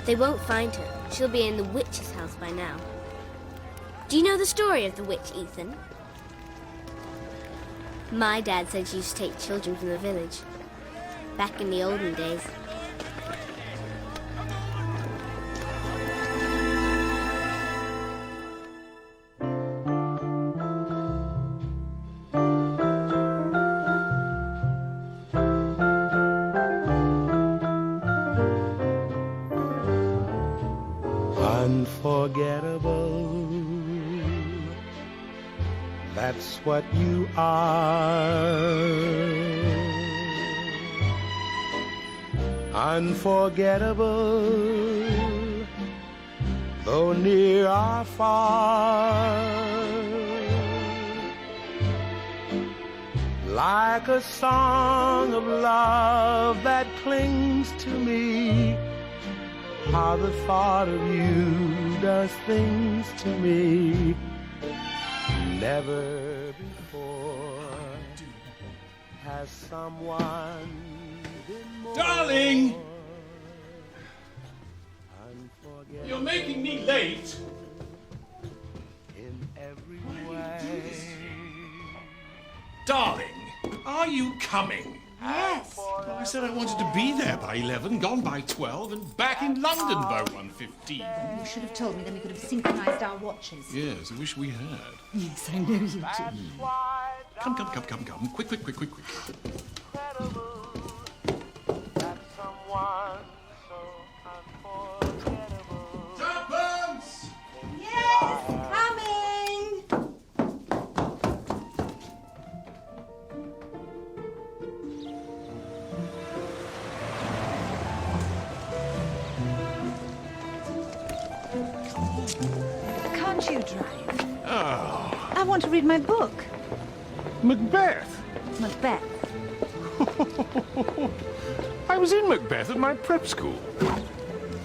They won't find her. She'll be in the witch's house by now. Do you know the story of the witch, Ethan? My dad said she used to take children from the village. Back in the olden days. Unforgettable, that's what you are. Unforgettable, though near or far. Like a song of love that clings to me. How the thought of you does things to me. Never before has someone been more. Darling! You're making me late. In every way. Darling, are you coming? Yes. Well, I said I wanted to be there by 11, gone by 12, and back in London by 1:15. You should have told me, then we could have synchronised our watches. Yes, I wish we had. Yes, I know you do. Come. Quick. Tuppence! Yes, coming! Can't you drive? Oh. I want to read my book. Macbeth? Macbeth. I was in Macbeth at my prep school.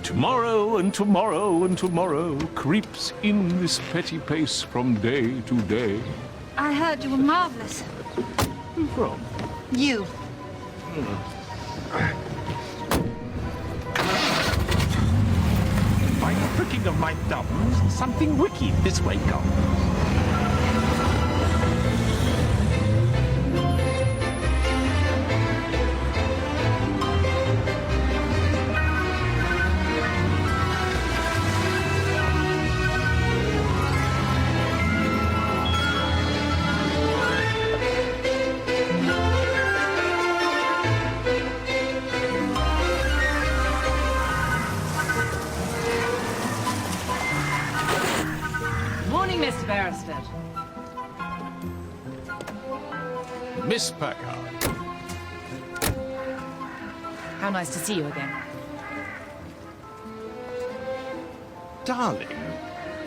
Tomorrow and tomorrow and tomorrow creeps in this petty pace from day to day. I heard you were marvellous. Who from? You. By the pricking of my thumbs, something wicked this way comes. Mr. Beresford. Miss Packard. How nice to see you again. Darling.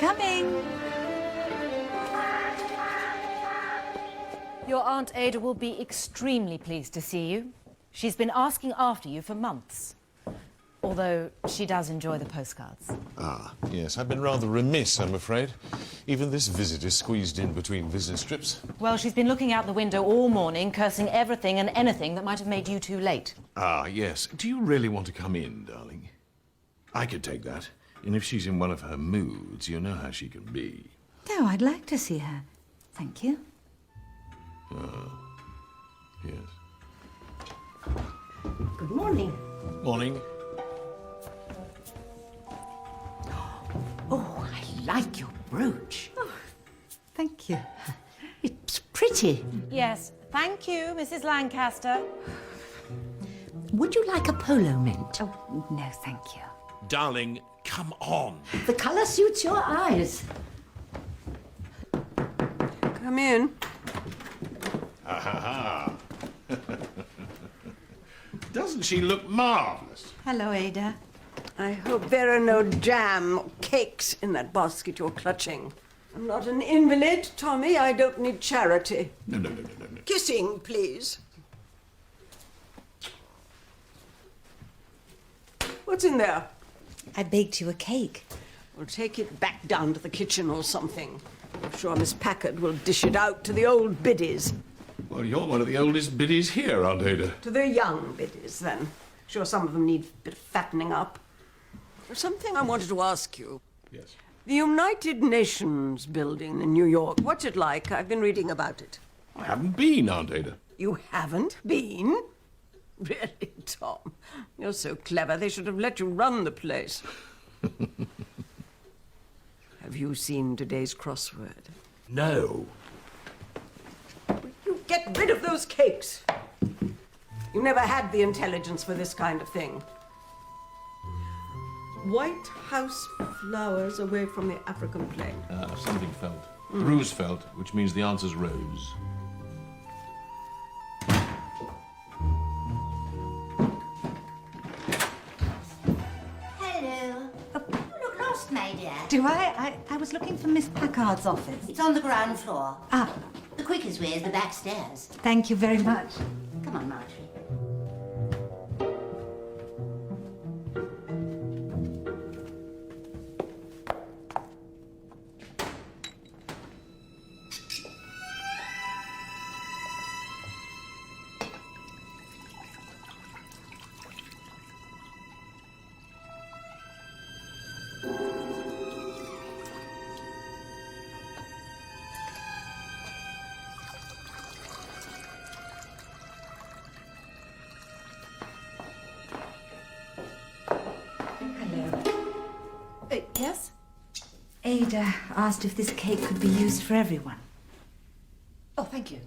Coming. Your Aunt Ada will be extremely pleased to see you. She's been asking after you for months. Although she does enjoy the postcards. Ah, yes. I've been rather remiss, I'm afraid. Even this visit is squeezed in between business trips. Well, she's been looking out the window all morning, cursing everything and anything that might have made you too late. Ah, yes. Do you really want to come in, darling? I could take that. And if she's in one of her moods, you know how she can be. No, I'd like to see her. Thank you. Yes. Good morning. Morning. Oh, I like your brooch. Oh, thank you. It's pretty. Yes, thank you, Mrs. Lancaster. Would you like a polo mint? Oh, no, thank you. Darling, come on. The colour suits your eyes. Come in. Ha ha ha. Doesn't she look marvellous? Hello, Ada. I hope there are no jam or cakes in that basket you're clutching. I'm not an invalid, Tommy. I don't need charity. No. Kissing, please. What's in there? I baked you a cake. We'll take it back down to the kitchen or something. I'm sure Miss Packard will dish it out to the old biddies. Well, you're one of the oldest biddies here, Aunt Ada. To the young biddies, then. Sure some of them need a bit of fattening up. There's something I wanted to ask you. Yes. The United Nations building in New York, what's it like? I've been reading about it. I haven't been, Aunt Ada. You haven't been? Really, Tom? You're so clever. They should have let you run the place. Have you seen today's crossword? No. You get rid of those cakes. You never had the intelligence for this kind of thing. White House flowers away from the African plain. Something felt. Rose felt, which means the answer's rose. Hello. You look lost, my dear. Do I? I was looking for Miss Packard's office. It's on the ground floor. Ah, The quickest way is the back stairs. thank you very much. Come on, Marjorie. Yes? Ada asked if this cake could be used for everyone. Oh, thank you.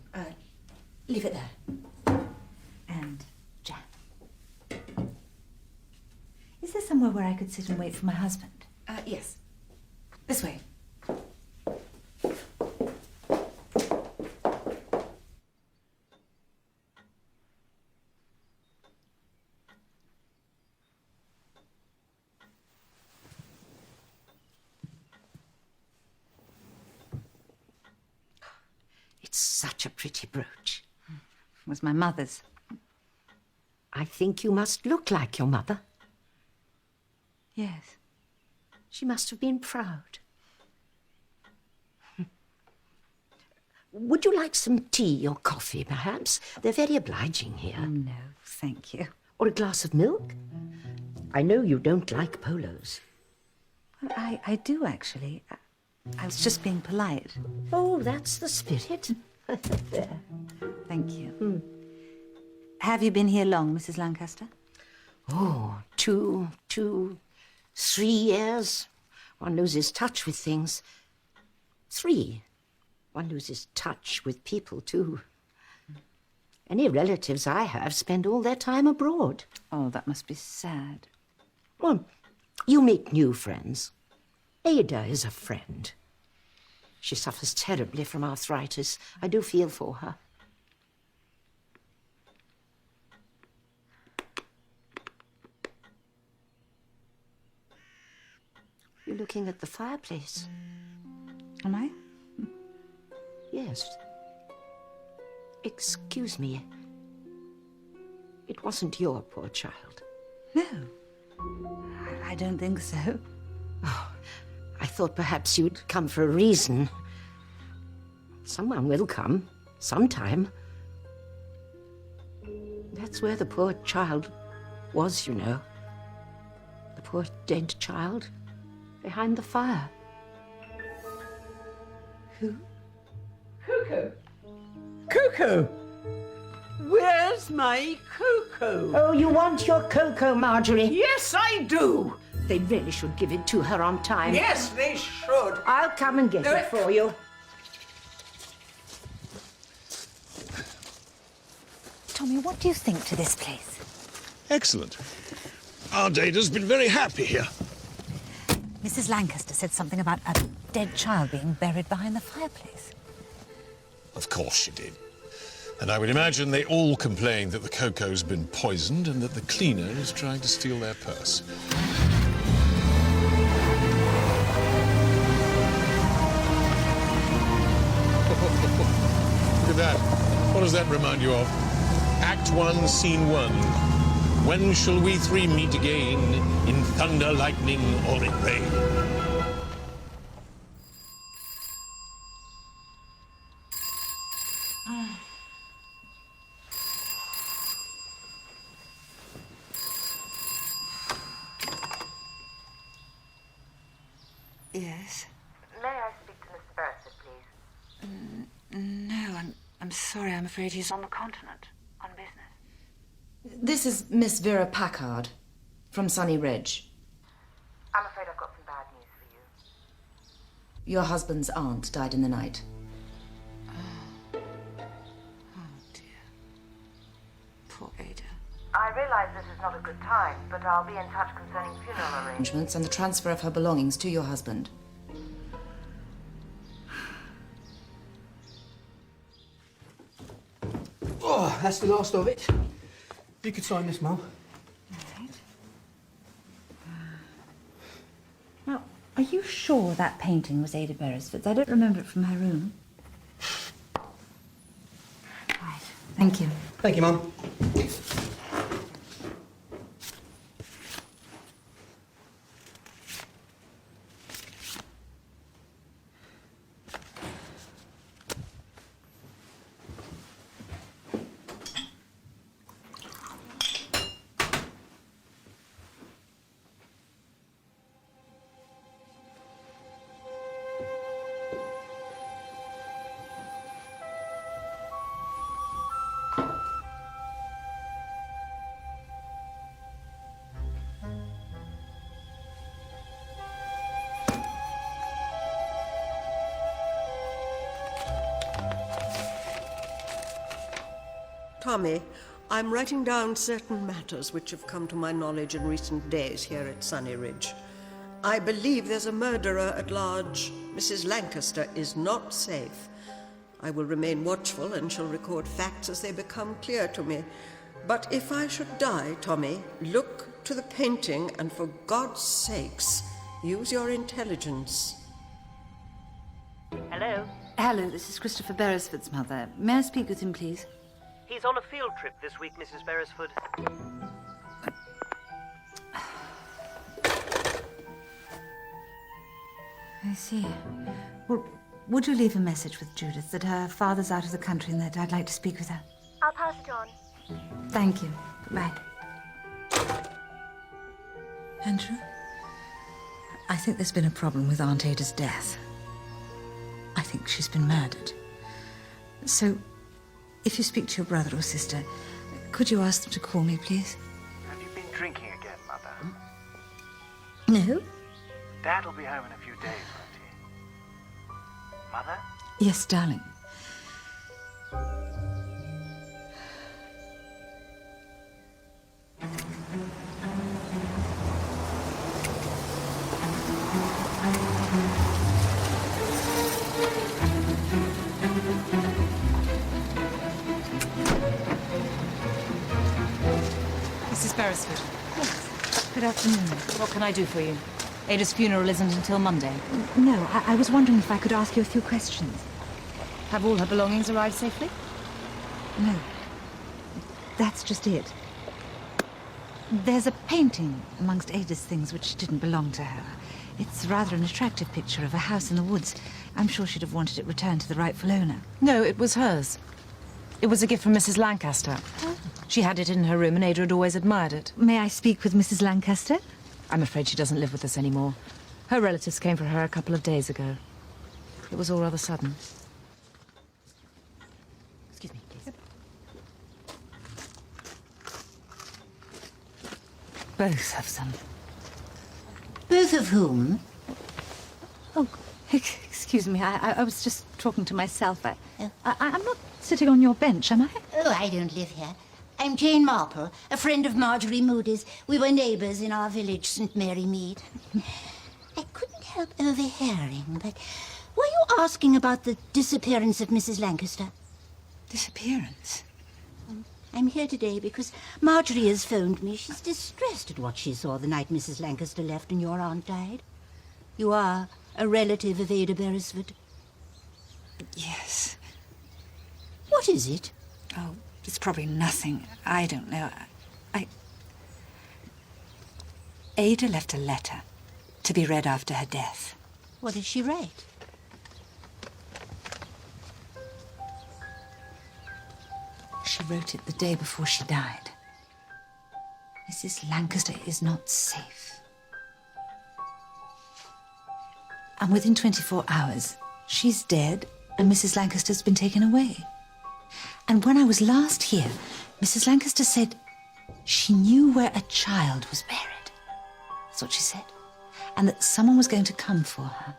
Leave it there. And jam. Is there somewhere where I could sit and wait for my husband? Yes. This way. It's such a pretty brooch. It was my mother's. I think you must look like your mother. Yes. She must have been proud. Would you like some tea or coffee, perhaps? They're very obliging here. No, thank you. Or a glass of milk? I know you don't like polos. Well, I do, actually. I was just being polite. Oh, that's the spirit. There. Thank you. Have you been here long, Mrs. Lancaster? Oh, 3 years. One loses touch with things. 3. One loses touch with people, too. Any relatives I have spend all their time abroad. Oh, that must be sad. Well, you make new friends. Ada is a friend. She suffers terribly from arthritis. I do feel for her. You're looking at the fireplace. Am I? Yes. Excuse me. It wasn't your poor child. No. I don't think so. Oh, I thought perhaps you'd come for a reason. Someone will come, sometime. That's where the poor child was, you know. The poor dead child, behind the fire. Who? Cuckoo! Cuckoo! Where's my cuckoo? Oh, you want your cocoa, Marjorie? Yes, I do! They really should give it to her on time. Yes, they should. I'll come and get it for you. Tommy, what do you think to this place? Excellent. Aunt Ada's been very happy here. Mrs. Lancaster said something about a dead child being buried behind the fireplace. Of course she did. And I would imagine they all complain that the cocoa's been poisoned and that the cleaner is trying to steal their purse. Look at that. What does that remind you of? Act 1, Scene 1. When shall we three meet again, in thunder, lightning, or in rain? Yes? May I speak to Mr. Beresford, please? No, I'm sorry. I'm afraid he's on the continent, on business. This is Miss Vera Packard from Sunny Ridge. I'm afraid I've got some bad news for you. Your husband's aunt died in the night. Oh, dear. Poor Ada. I realise this is not a good time, but I'll be in touch concerning funeral arrangements. And the transfer of her belongings to your husband. Oh, that's the last of it. You could sign this, Mum. Right. Now, are you sure that painting was Ada Beresford's? I don't remember it from her room. Right. Thank you. Thank you, Mum. Tommy, I'm writing down certain matters which have come to my knowledge in recent days here at Sunny Ridge. I believe there's a murderer at large. Mrs. Lancaster is not safe. I will remain watchful and shall record facts as they become clear to me. But if I should die, Tommy, look to the painting and for God's sakes, use your intelligence. Hello? Hello, this is Christopher Beresford's mother. May I speak with him, please? He's on a field trip this week, Mrs. Beresford. I see. Well, would you leave a message with Judith that her father's out of the country and that I'd like to speak with her? I'll pass it on. Thank you. Goodbye. Andrew, I think there's been a problem with Aunt Ada's death. I think she's been murdered. So, if you speak to your brother or sister, could you ask them to call me, please? Have you been drinking again, Mother? No? Dad will be home in a few days, won't he? Mother? Yes, darling. Mrs. Beresford. Yes. Good afternoon. What can I do for you? Ada's funeral isn't until Monday. No, I was wondering if I could ask you a few questions. Have all her belongings arrived safely? No. That's just it. There's a painting amongst Ada's things which didn't belong to her. It's rather an attractive picture of a house in the woods. I'm sure she'd have wanted it returned to the rightful owner. No, it was hers. It was a gift from Mrs. Lancaster. Oh. She had it in her room and Ada had always admired it. May I speak with Mrs. Lancaster? I'm afraid she doesn't live with us anymore. Her relatives came for her a couple of days ago. It was all rather sudden. Excuse me, please. Both of them. Both of whom? Oh, excuse me. I was just talking to myself. I'm not sitting on your bench, am I? Oh, I don't live here. I'm Jane Marple, a friend of Marjorie Moody's. We were neighbours in our village, St. Mary Mead. I couldn't help overhearing, but were you asking about the disappearance of Mrs. Lancaster? Disappearance? I'm here today because Marjorie has phoned me. She's distressed at what she saw the night Mrs. Lancaster left and your aunt died. You are a relative of Ada Beresford? Yes. What is it? Oh, it's probably nothing. I don't know. Ada left a letter to be read after her death. What did she write? She wrote it the day before she died. Mrs. Lancaster is not safe. And within 24 hours, she's dead and Mrs. Lancaster's been taken away. And when I was last here, Mrs. Lancaster said she knew where a child was buried. That's what she said. And that someone was going to come for her.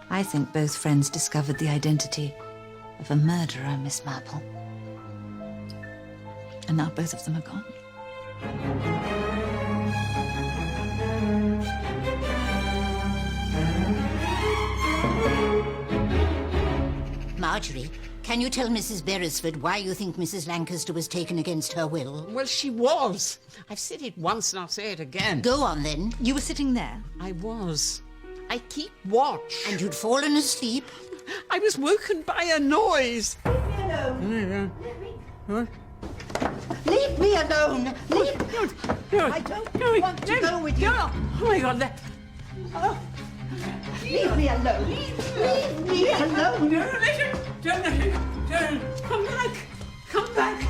I think both friends discovered the identity of a murderer, Miss Marple. And now both of them are gone. Marjorie, can you tell Mrs. Beresford why you think Mrs. Lancaster was taken against her will? Well, she was. I've said it once and I'll say it again. Go on, then. You were sitting there? I was. I keep watch. And you'd fallen asleep? I was woken by a noise. Leave me alone. Leave me alone. I don't want to go with you. Oh, my God. Leave me alone. Leave me alone. Don't let him. Don't let him. Don't. Come back. Come back.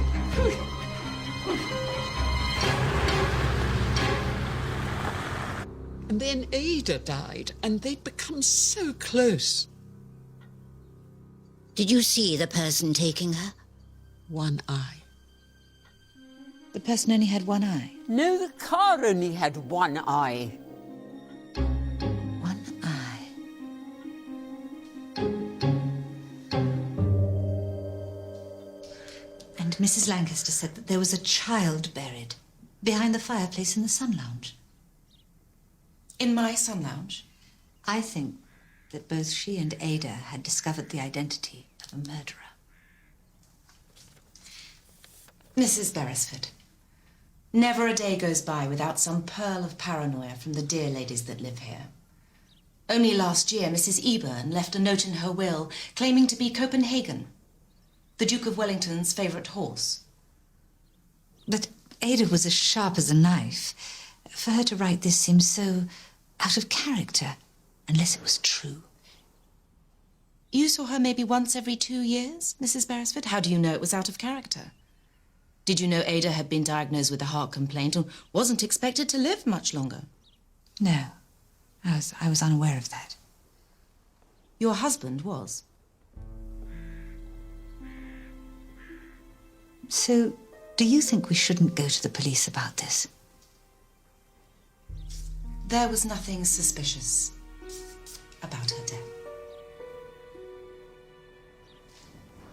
And then Ada died, and they'd become so close. Did you see the person taking her? One eye. The person only had one eye? No, the car only had one eye. One eye. And Mrs. Lancaster said that there was a child buried behind the fireplace in the sun lounge. In my sun lounge? I think that both she and Ada had discovered the identity of a murderer. Mrs. Beresford, never a day goes by without some pearl of paranoia from the dear ladies that live here. Only last year, Mrs. Eburn left a note in her will claiming to be Copenhagen, the Duke of Wellington's favourite horse. But Ada was as sharp as a knife. For her to write this seems so out of character, unless it was true. You saw her maybe once every 2 years, Mrs. Beresford? How do you know it was out of character? Did you know Ada had been diagnosed with a heart complaint and wasn't expected to live much longer? No, I was unaware of that. Your husband was? So, do you think we shouldn't go to the police about this? There was nothing suspicious about her death.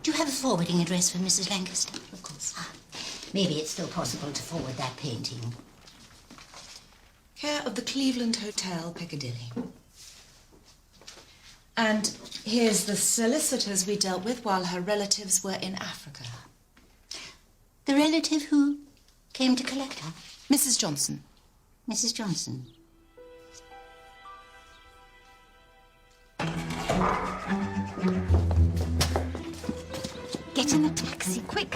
Do you have a forwarding address for Mrs. Lancaster? Of course. Maybe it's still possible to forward that painting. Care of the Cleveland Hotel, Piccadilly. And here's the solicitors we dealt with while her relatives were in Africa. The relative who came to collect her? Mrs. Johnson. Mrs. Johnson. Get in the taxi, quick.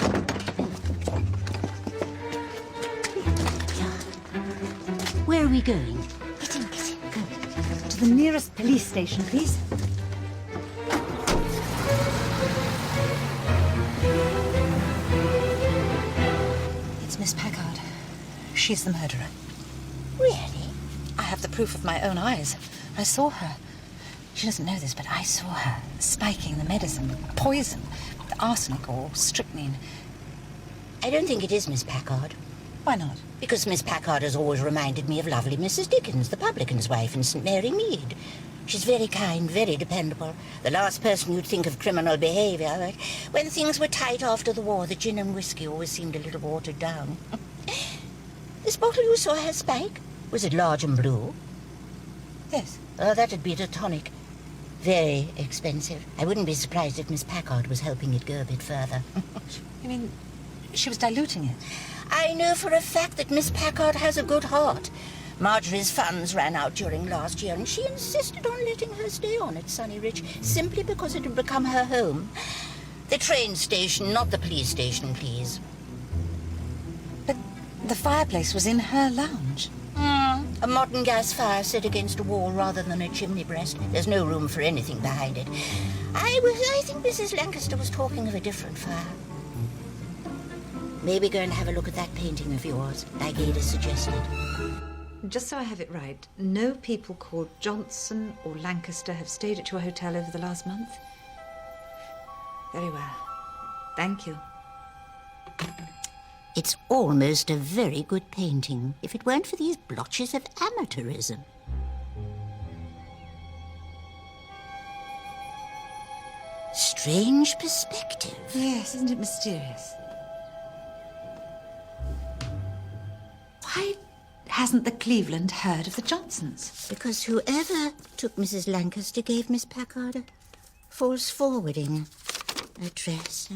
Where are we going? Get in, go. To the nearest police station, please. It's Miss Packard. She's the murderer. Really? I have the proof of my own eyes. I saw her. She doesn't know this, but I saw her spiking the medicine, poison, the arsenic or strychnine. I don't think it is Miss Packard. Why not? Because Miss Packard has always reminded me of lovely Mrs. Dickens, the publican's wife in St. Mary Mead. She's very kind, very dependable. The last person you'd think of criminal behaviour. But when things were tight after the war, the gin and whiskey always seemed a little watered down. This bottle you saw her spike, was it large and blue? Yes. Oh, that'd be the tonic. Very expensive. I wouldn't be surprised if Miss Packard was helping it go a bit further. You mean she was diluting it? I know for a fact that Miss Packard has a good heart. Marjorie's funds ran out during last year, and she insisted on letting her stay on at Sunny Ridge simply because it had become her home. The train station, not the police station, please. But the fireplace was in her lounge. A modern gas fire set against a wall rather than a chimney breast. There's no room for anything behind it. I think Mrs. Lancaster was talking of a different fire. Maybe go and have a look at that painting of yours, like Ada suggested. Just so I have it right, no people called Johnson or Lancaster have stayed at your hotel over the last month? Very well. Thank you. It's almost a very good painting, if it weren't for these blotches of amateurism. Strange perspective. Yes, isn't it mysterious? Why hasn't the Cleveland heard of the Johnsons? Because whoever took Mrs. Lancaster gave Miss Packard a false forwarding address.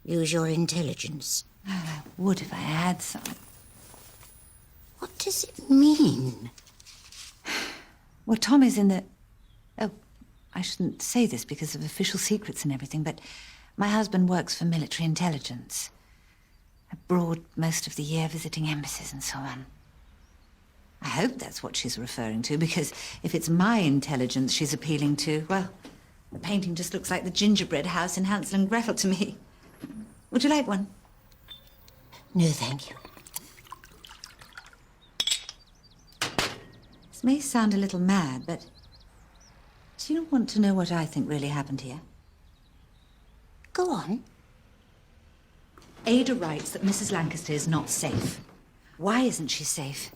Use your intelligence. Oh, I would if I had some. What does it mean? Well, Tom is in the... Oh, I shouldn't say this because of official secrets and everything, but my husband works for military intelligence. Abroad most of the year, visiting embassies and so on. I hope that's what she's referring to, because if it's my intelligence she's appealing to, well, the painting just looks like the gingerbread house in Hansel and Gretel to me. Would you like one? No, thank you. This may sound a little mad, but do you want to know what I think really happened here? Go on. Ada writes that Mrs. Lancaster is not safe. Why isn't she safe?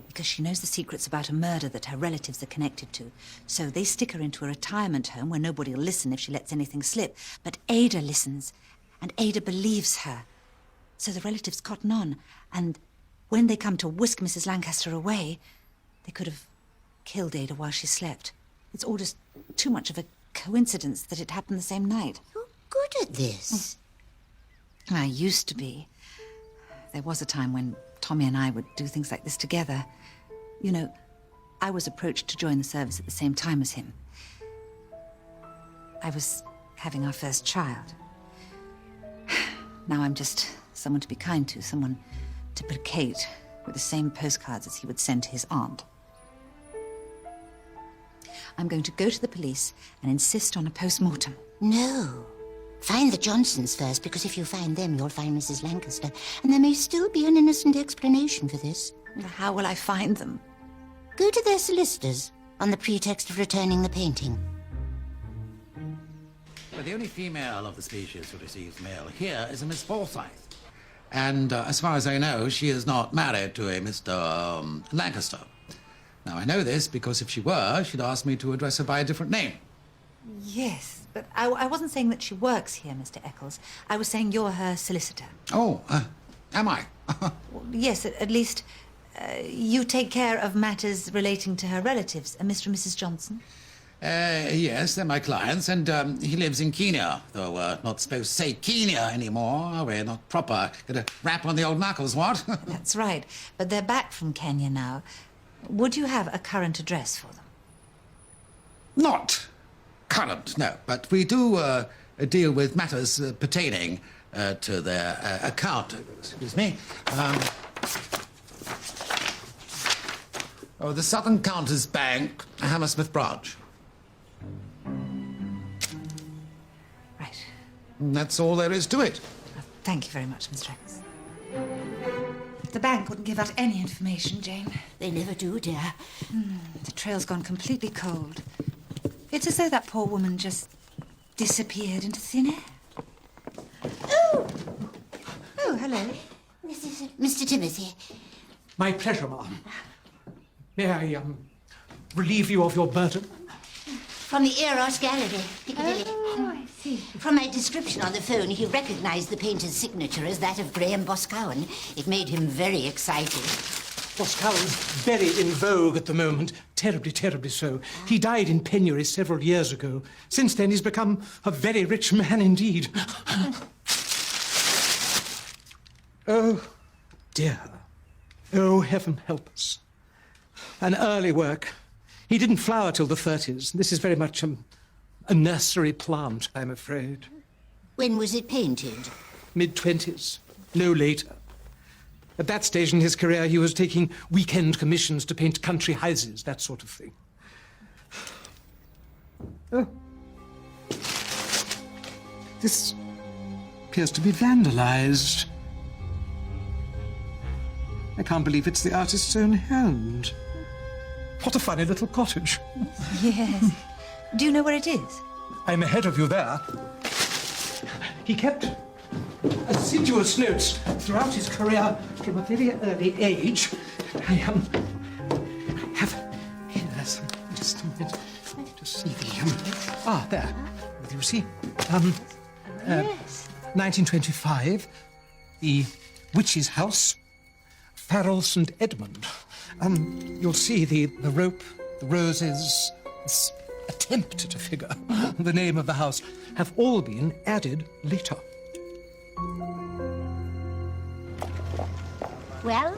Because she knows the secrets about a murder that her relatives are connected to. So they stick her into a retirement home where nobody will listen if she lets anything slip. But Ada listens, and Ada believes her. So the relatives cotton on, and when they come to whisk Mrs. Lancaster away, they could have killed Ada while she slept. It's all just too much of a coincidence that it happened the same night. You're good at this. I used to be. There was a time when Tommy and I would do things like this together. You know, I was approached to join the service at the same time as him. I was having our first child. Now I'm just someone to be kind to, someone to placate with the same postcards as he would send to his aunt. I'm going to go to the police and insist on a post-mortem. No. Find the Johnsons first, because if you find them, you'll find Mrs. Lancaster. And there may still be an innocent explanation for this. How will I find them? Go to their solicitors, on the pretext of returning the painting. Well, the only female of the species who receives mail here is a Miss Forsyth. And as far as I know, she is not married to a Mr. Lancaster. Now, I know this because if she were, she'd ask me to address her by a different name. Yes, but I wasn't saying that she works here, Mr. Eccles. I was saying you're her solicitor. Oh, am I? Well, yes, at least you take care of matters relating to her relatives, Mr. and Mrs. Johnson. Yes, they're my clients, and he lives in Kenya, though we're not supposed to say Kenya anymore, are we? Not proper. Got a rap on the old knuckles, what? That's right, but they're back from Kenya now. Would you have a current address for them? Not current, no, but we do deal with matters pertaining to their account. Excuse me. The Southern Counters Bank, Hammersmith branch. Right. And that's all there is to it. Thank you very much, Mr. Eccles. The bank wouldn't give out any information, Jane. They never do, dear. The trail's gone completely cold. It's as though that poor woman just disappeared into thin air. Oh! Oh, hello. This is Mr. Timothy. My pleasure, ma'am. May I, relieve you of your burden? From the Eros Gallery, Piccadilly. Oh, I see. From my description on the phone, he recognized the painter's signature as that of Graham Boscawen. It made him very excited. Boscawen's very in vogue at the moment. Terribly, terribly so. He died in penury several years ago. Since then, he's become a very rich man indeed. Oh, dear. Oh, heaven help us. An early work. He didn't flower till the 30s. This is very much a nursery plant, I'm afraid. When was it painted? Mid-20s, no later. At that stage in his career, he was taking weekend commissions to paint country houses, that sort of thing. Oh. This appears to be vandalized. I can't believe it's the artist's own hand. What a funny little cottage. Yes. Do you know where it is? I'm ahead of you there. He kept assiduous notes throughout his career from a very early age. I have here some, just a minute, to see the, there, you see. Yes. 1925, the Witch's House, Farrell St. Edmund. You'll see the rope, the roses, this attempt at a figure, the name of the house, have all been added later. Well,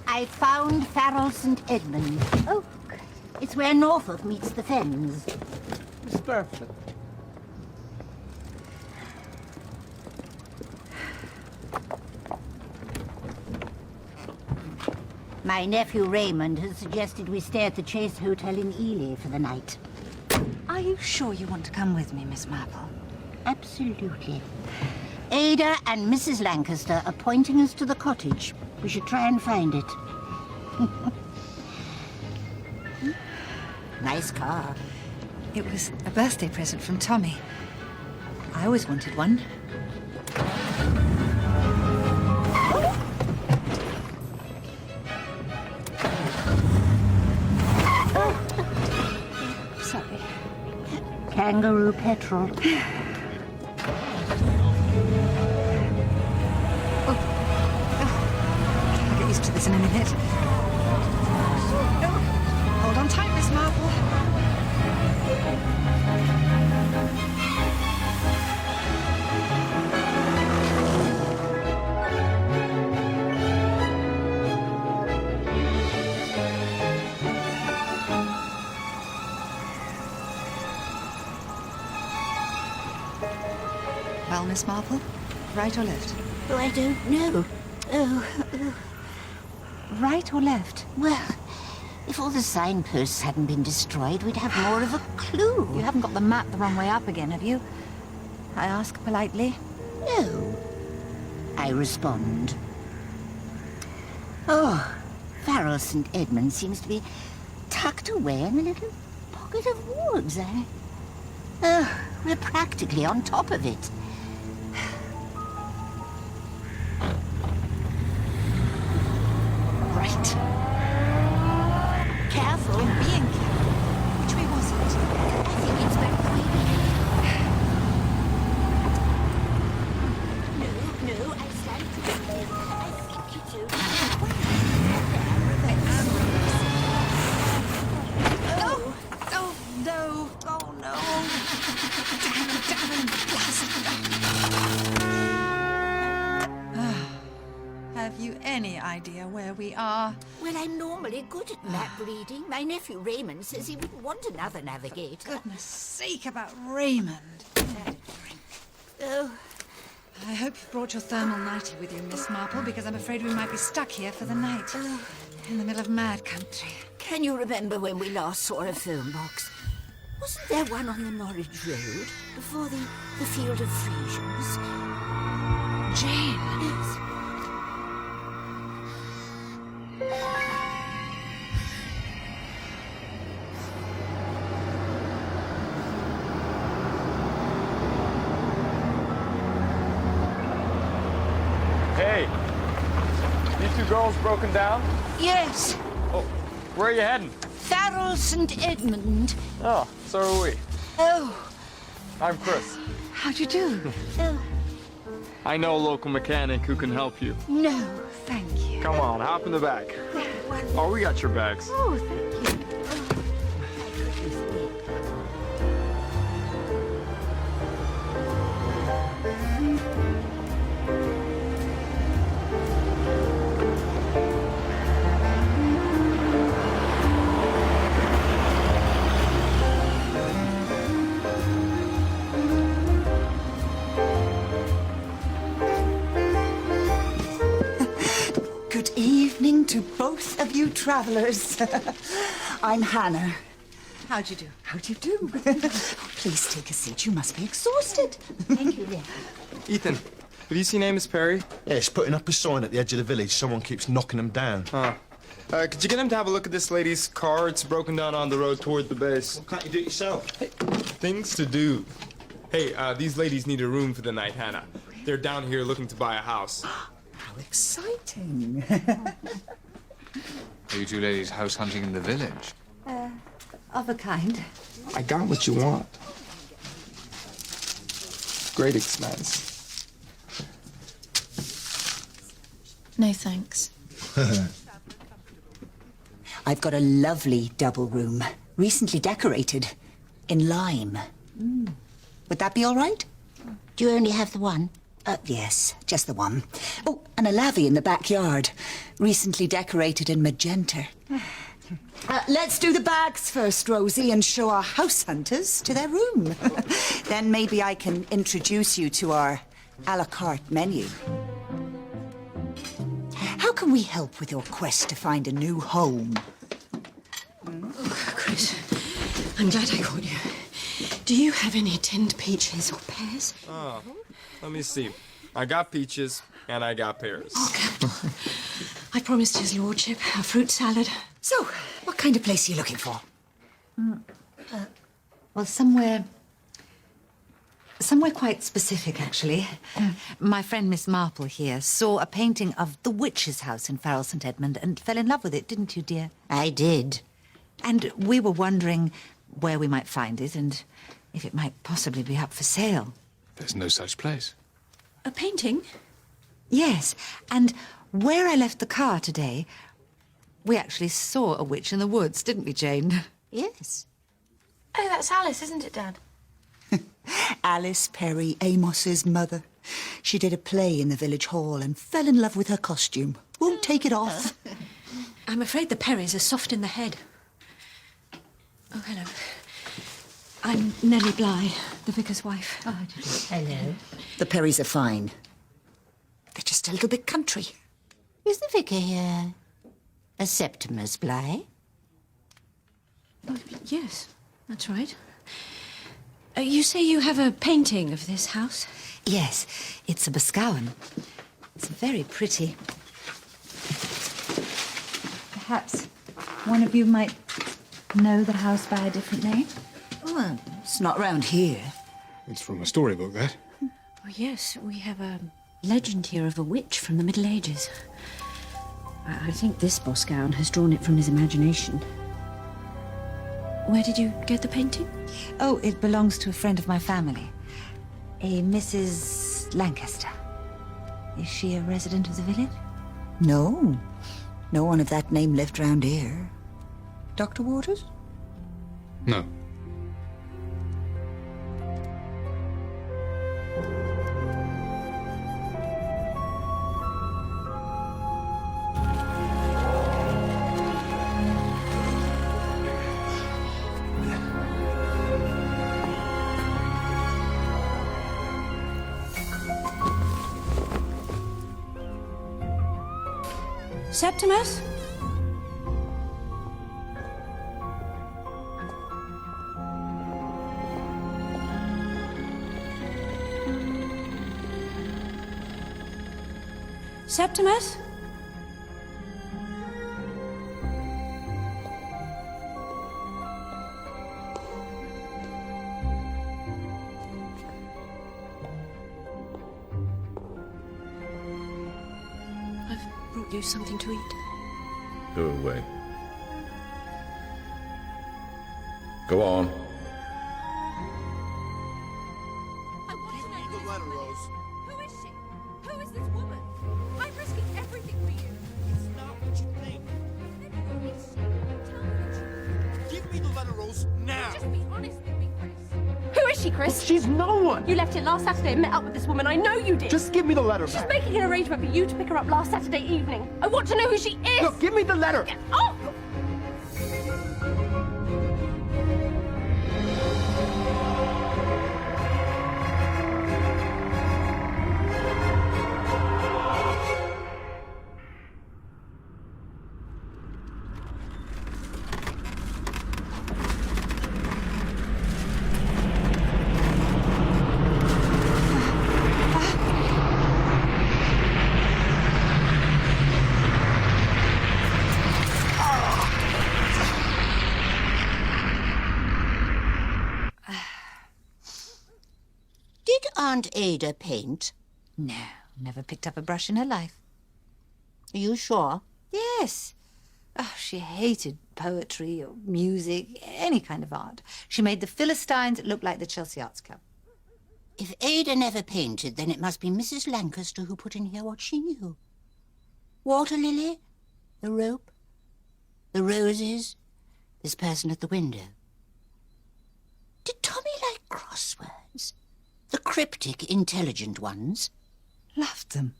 I found Farrell St. Edmund. Oh, it's where Norfolk meets the Fens. Miss Beresford. My nephew Raymond has suggested we stay at the Chase Hotel in Ely for the night. Are you sure you want to come with me, Miss Marple? Absolutely. Ada and Mrs. Lancaster are pointing us to the cottage. We should try and find it. Nice car. It was a birthday present from Tommy. I always wanted one. Sorry. Kangaroo petrol. I'll get used to this in a minute. Hold on tight, Miss Marple. Well, Miss Marple, right or left? Oh, I don't know. Oh. Right or left? Well, if all the signposts hadn't been destroyed, we'd have more of a clue. You haven't got the map the wrong way up again, have you? I ask politely. No. I respond. Oh, Farrell St. Edmund seems to be tucked away in a little pocket of woods, eh? Oh, we're practically on top of it. Right. Careful. I'm being careful. Which way was it? I think it's back the way. No, I stand corrected. I think you do. Oh, no. Oh, no. Have you any idea where we are? Well, I'm normally good at map reading. My nephew Raymond says he wouldn't want another navigator. Goodness sake, about Raymond. Oh. I hope you brought your thermal nightie with you, Miss Marple, because I'm afraid we might be stuck here for the night. In the middle of mad country. Can you remember when we last saw a phone box? Wasn't there one on the Norwich Road before the Field of Frisians? Jane. Yes. Hey, these two girls broken down? Yes. Oh, where are you heading? Farrell St. Edmund. Oh, so are we. Oh. I'm Chris. How'd you do? Oh. I know a local mechanic who can help you. No, thank you. Come on, hop in the back. Oh, we got your bags. Oh, thank you. both of you travellers. I'm Hannah. How'd you do? How'd you do? Please take a seat. You must be exhausted. Thank you, Ethan, have you seen Amos Perry? Yeah, he's putting up a sign at the edge of the village. Someone keeps knocking him down. Could you get him to have a look at this lady's car? It's broken down on the road toward the base. Well, can't you do it yourself? Hey, things to do. Hey, these ladies need a room for the night, Hannah. They're down here looking to buy a house. How exciting. Are you two ladies house hunting in the village? Of a kind. I got what you want. Great expense. No, thanks. I've got a lovely double room, recently decorated, in lime. Would that be all right? Do you only have the one? Yes, just the one. Oh, and a lavvy in the backyard, recently decorated in magenta. Let's do the bags first, Rosie, and show our house hunters to their room. Then maybe I can introduce you to our a la carte menu. How can we help with your quest to find a new home? Oh, Chris, I'm glad I caught you. Do you have any tinned peaches or pears? Oh, let me see. I got peaches and I got pears. Oh, capital. I promised his lordship a fruit salad. So, what kind of place are you looking for? Well, somewhere quite specific, actually. My friend Miss Marple here saw a painting of the witch's house in Farrell St. Edmund and fell in love with it, didn't you, dear? I did. And we were wondering where we might find it and if it might possibly be up for sale. There's no such place. A painting? Yes, and where I left the car today, we actually saw a witch in the woods, didn't we, Jane? Yes. Oh, that's Alice, isn't it, Dad? Alice Perry, Amos's mother. She did a play in the village hall and fell in love with her costume. Won't take it off. I'm afraid the Perrys are soft in the head. Oh, hello. I'm Nellie Bly, the vicar's wife. Oh, Hello. The Perrys are fine. They're just a little bit country. Is the vicar here a Septimus Bly? Oh, yes, that's right. You say you have a painting of this house? Yes, it's a Boscawen. It's very pretty. Perhaps one of you might know the house by a different name? Well, it's not round here. It's from a storybook, that. Oh, yes, we have a legend here of a witch from the Middle Ages. I think this Boscawen has drawn it from his imagination. Where did you get the painting? Oh, it belongs to a friend of my family. A Mrs. Lancaster. Is she a resident of the village? No. No one of that name lived round here. Dr. Waters? No. Septimus? Septimus? I've brought you something to eat. Go away. Go on. Who is she? Who is this woman? I'm risking everything for you. It's not what you think. Who is she? Tell me the truth. Give me the letter, Rose, now! Just be honest with me, Chris. Who is she, Chris? She's no one! You left here last Saturday and met up with this woman. I know you did. Just give me the letter She's back. making an arrangement for you to pick her up last Saturday evening. I want to know who she is. Look, give me the letter! Get off! Aunt Ada paint? No, never picked up a brush in her life. Are you sure? Yes. Oh, she hated poetry or music, any kind of art. She made the Philistines look like the Chelsea Arts Club. If Ada never painted, then it must be Mrs. Lancaster who put in here what she knew. Water lily, the rope, the roses, this person at the window. Did Tommy like crosswords? The cryptic, intelligent ones? Loved them.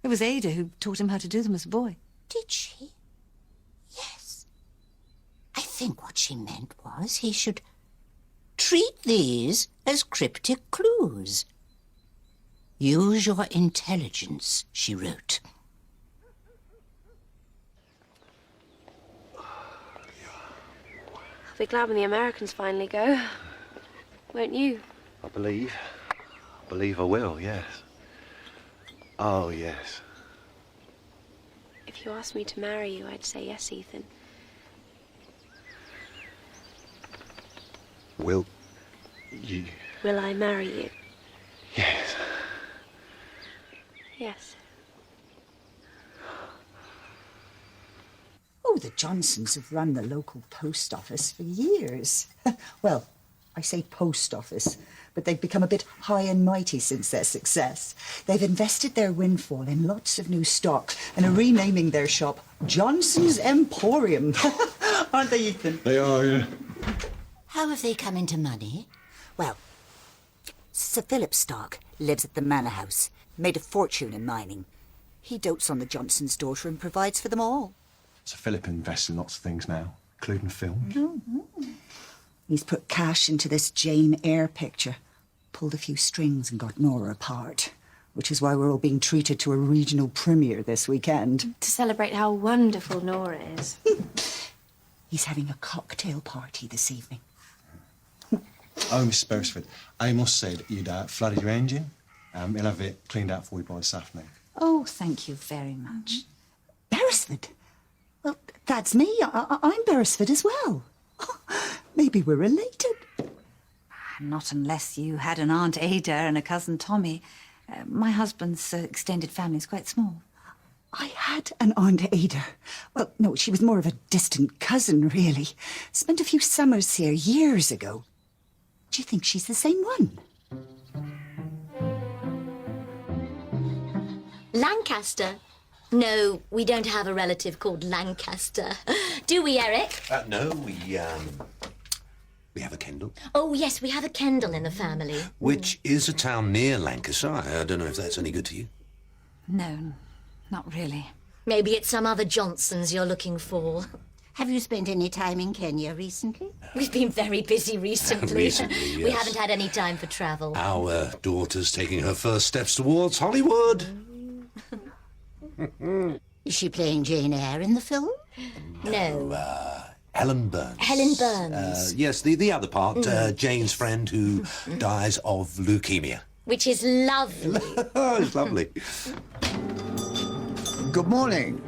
It was Ada who taught him how to do them as a boy. Did she? Yes. I think what she meant was he should treat these as cryptic clues. Use your intelligence, she wrote. I'll be glad when the Americans finally go. Won't you? I believe I will, yes. Oh, yes. If you asked me to marry you, I'd say yes, Ethan. Will you? Will I marry you? Yes. Yes. Oh, the Johnsons have run the local post office for years. Well, I say post office, but they've become a bit high and mighty since their success. They've invested their windfall in lots of new stock and are renaming their shop Johnson's Emporium. Aren't they, Ethan? They are, yeah. How have they come into money? Well, Sir Philip Stark lives at the Manor House, made a fortune in mining. He dotes on the Johnsons' daughter and provides for them all. So Philip invests in lots of things now, including films. Mm-hmm. He's put cash into this Jane Eyre picture, pulled a few strings and got Nora apart, which is why we're all being treated to a regional premiere this weekend. To celebrate how wonderful Nora is. He's having a cocktail party this evening. Oh, Miss Beresford, Amos said you'd flooded your engine. He'll have it cleaned out for you by this afternoon. Oh, thank you very much. Beresford? Well, that's me. I'm Beresford as well. Maybe we're related. Not unless you had an Aunt Ada and a cousin Tommy. My husband's extended family is quite small. I had an Aunt Ada. Well, no, she was more of a distant cousin, really. Spent a few summers here years ago. Do you think she's the same one? Lancaster? No, we don't have a relative called Lancaster. Do we, Eric? No, we have a Kendall. Oh, yes, we have a Kendall in the family. Which is a town near Lancaster. I don't know if that's any good to you. No, not really. Maybe it's some other Johnsons you're looking for. Have you spent any time in Kenya recently? We've been very busy recently. Recently, We yes. haven't had any time for travel. Our daughter's taking her first steps towards Hollywood. Is she playing Jane Eyre in the film? No. Helen Burns. Helen Burns. Yes, the other part, Jane's friend who dies of leukemia. Which is lovely. Oh, it's lovely. Good morning.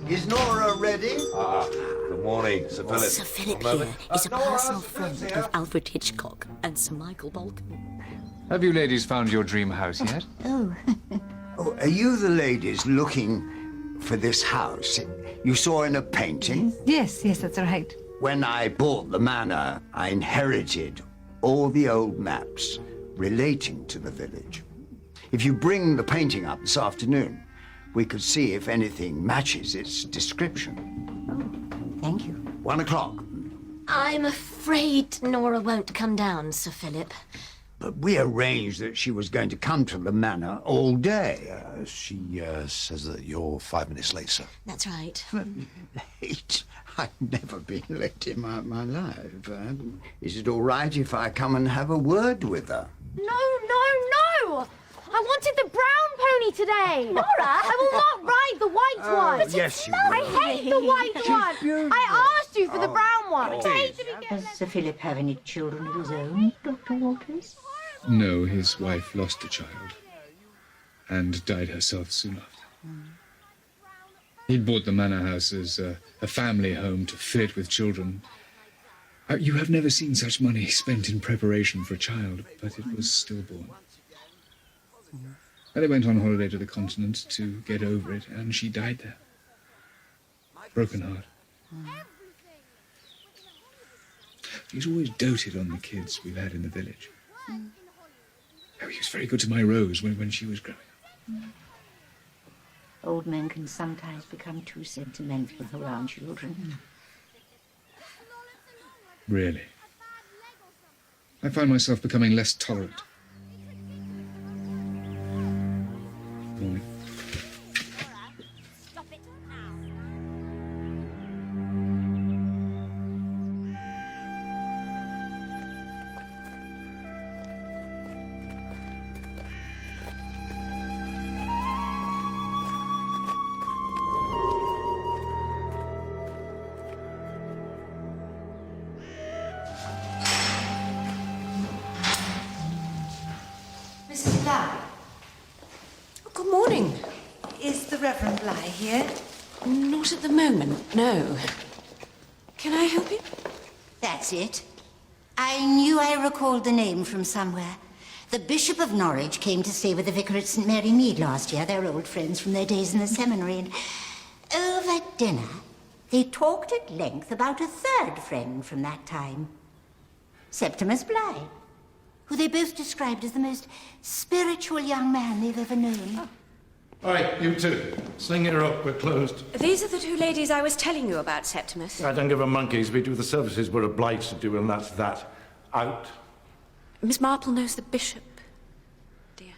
Is Nora ready? Good morning, Sir Philip. Sir Philip here is a personal friend of Alfred Hitchcock and Sir Michael Balcon. Have you ladies found your dream house yet? Oh. Oh, are you the ladies looking for this house you saw in a painting? Yes, that's right. When I bought the manor, I inherited all the old maps relating to the village. If you bring the painting up this afternoon, we could see if anything matches its description. Thank you. 1 o'clock. I'm afraid Nora won't come down, Sir Philip. But we arranged that she was going to come to the manor all day. She says that you're 5 minutes late, sir. That's right. Late? I've never been late in my life. Is it all right if I come and have a word with her? No! I wanted the brown pony today. Nora, I will not ride the white one. But yes, you I will. hate the white one. I asked you for the brown one. I hate to be Does Sir Philip have any children of his own, Dr. Waters? No, his wife lost a child and died herself soon after. He'd bought the manor house as a family home to fill it with children. You have never seen such money spent in preparation for a child, but it was stillborn. And they went on holiday to the continent to get over it, and she died there. Broken heart. He's always doted on the kids we've had in the village. Oh, he was very good to my Rose when she was growing up. Old men can sometimes become too sentimental around children. Really. I find myself becoming less tolerant. Morning. Mrs. Bly. Good morning. Is the Reverend Bly here? Not at the moment, no. Can I help you? That's it. I knew I recalled the name from somewhere. The Bishop of Norwich came to stay with the vicar at St. Mary Mead last year. They're old friends from their days in the seminary. And over dinner, they talked at length about a third friend from that time. Septimus Bly, who they both described as the most spiritual young man they've ever known. All right, you two. Sling her up. We're closed. These are the two ladies I was telling you about, Septimus. I don't give a monkey's. We do the services we're obliged to do, and that's that. Out. Miss Marple knows the bishop, dear.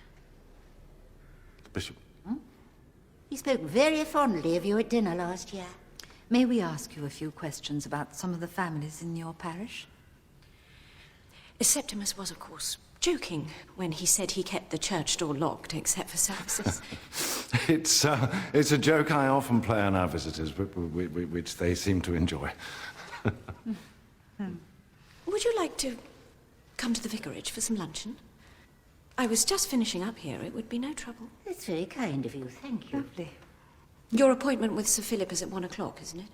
The bishop? He spoke very fondly of you at dinner last year. May we ask you a few questions about some of the families in your parish? Septimus was, of course, joking when he said he kept the church door locked except for services. It's a joke I often play on our visitors, which they seem to enjoy. Would you like to come to the vicarage for some luncheon? I was just finishing up here. It would be no trouble. That's very kind of you, thank you. Lovely. Your appointment with Sir Philip is at 1 o'clock, isn't it?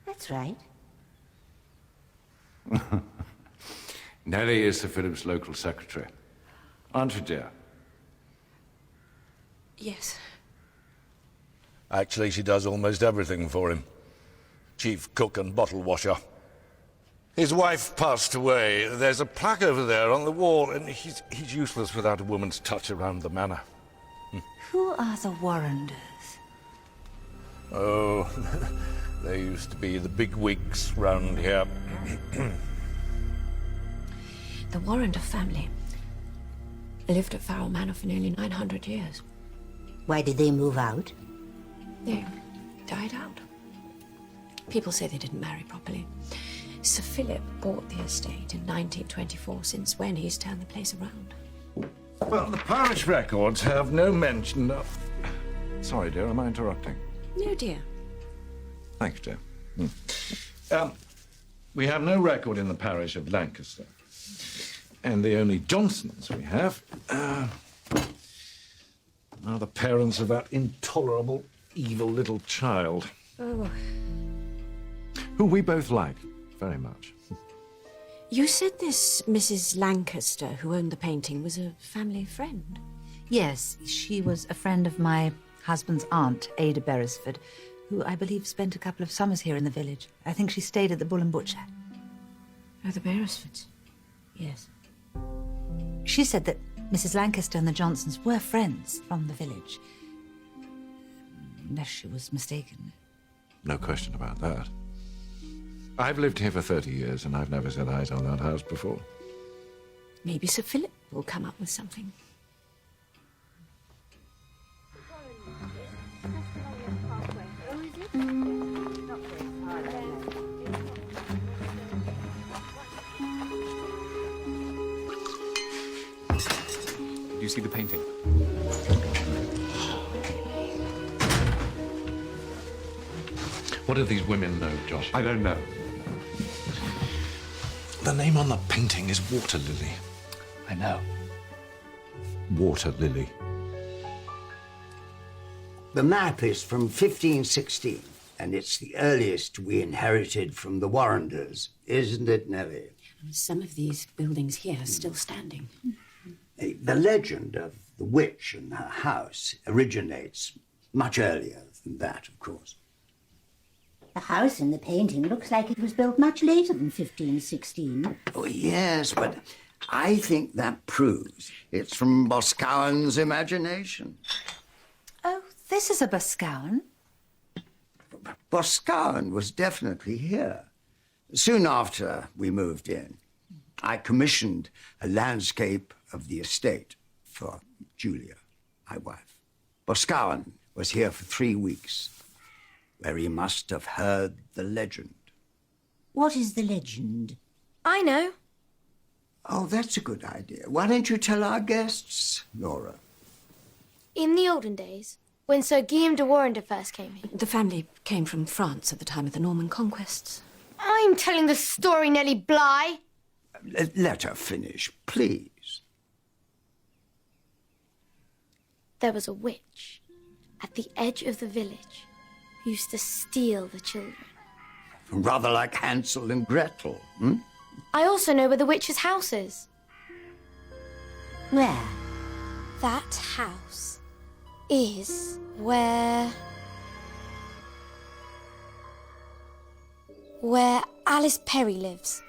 That's right. Nellie is Sir Philip's local secretary. Aren't you, dear? Yes. Actually, she does almost everything for him. Chief cook and bottle washer. His wife passed away. There's a plaque over there on the wall, and he's useless without a woman's touch around the manor. Who are the Warrenders? Oh, they used to be the big wigs round here. The Warrender family lived at Farrell Manor for nearly 900 years. Why did they move out? They died out. People say they didn't marry properly. Sir Philip bought the estate in 1924, since when he's turned the place around. Well, the parish records have no mention of... Sorry, dear, am I interrupting? No, dear. Thanks, dear. We have no record in the parish of Lancaster. And the only Johnsons we have are the parents of that intolerable, evil little child. Oh. Who we both like very much. You said this Mrs. Lancaster, who owned the painting, was a family friend. Yes, she was a friend of my husband's aunt, Ada Beresford, who I believe spent a couple of summers here in the village. I think she stayed at the Bull and Butcher. Oh, the Beresfords? Yes. She said that Mrs. Lancaster and the Johnsons were friends from the village. Unless she was mistaken. No question about that. I've lived here for 30 years, and I've never set eyes on that house before. Maybe Sir Philip will come up with something. Did you see the painting? What do these women know, Josh? I don't know. The name on the painting is Water Lily. I know. Water Lily. The map is from 1516. And it's the earliest we inherited from the Warrenders, isn't it, Nellie? Some of these buildings here are still standing. The legend of the witch and her house originates much earlier than that, of course. The house in the painting looks like it was built much later than 1516. Oh, yes, but I think that proves it's from Boscawen's imagination. Oh, this is a Boscawen. Boscawen was definitely here. Soon after we moved in, I commissioned a landscape of the estate for Julia, my wife. Boscawen was here for 3 weeks, where he must have heard the legend. What is the legend? I know. Oh, that's a good idea. Why don't you tell our guests, Laura? In the olden days, when Sir Guillaume de Warrender first came here. The family came from France at the time of the Norman conquests. I'm telling the story, Nellie Bly. Let her finish, please. There was a witch at the edge of the village who used to steal the children. Rather like Hansel and Gretel, hmm? I also know where the witch's house is. Where? That house is where Alice Perry lives.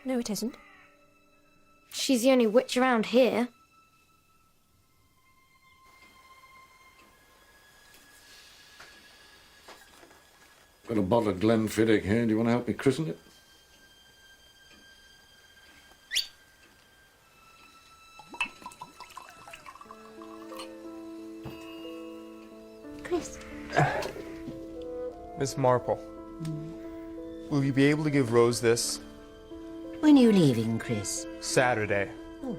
No, it isn't. She's the only witch around here. Got a bottle of Glenfiddich here. Do you want to help me christen it? Chris. Miss Marple, will you be able to give Rose this? When are you leaving, Chris? Saturday. Oh.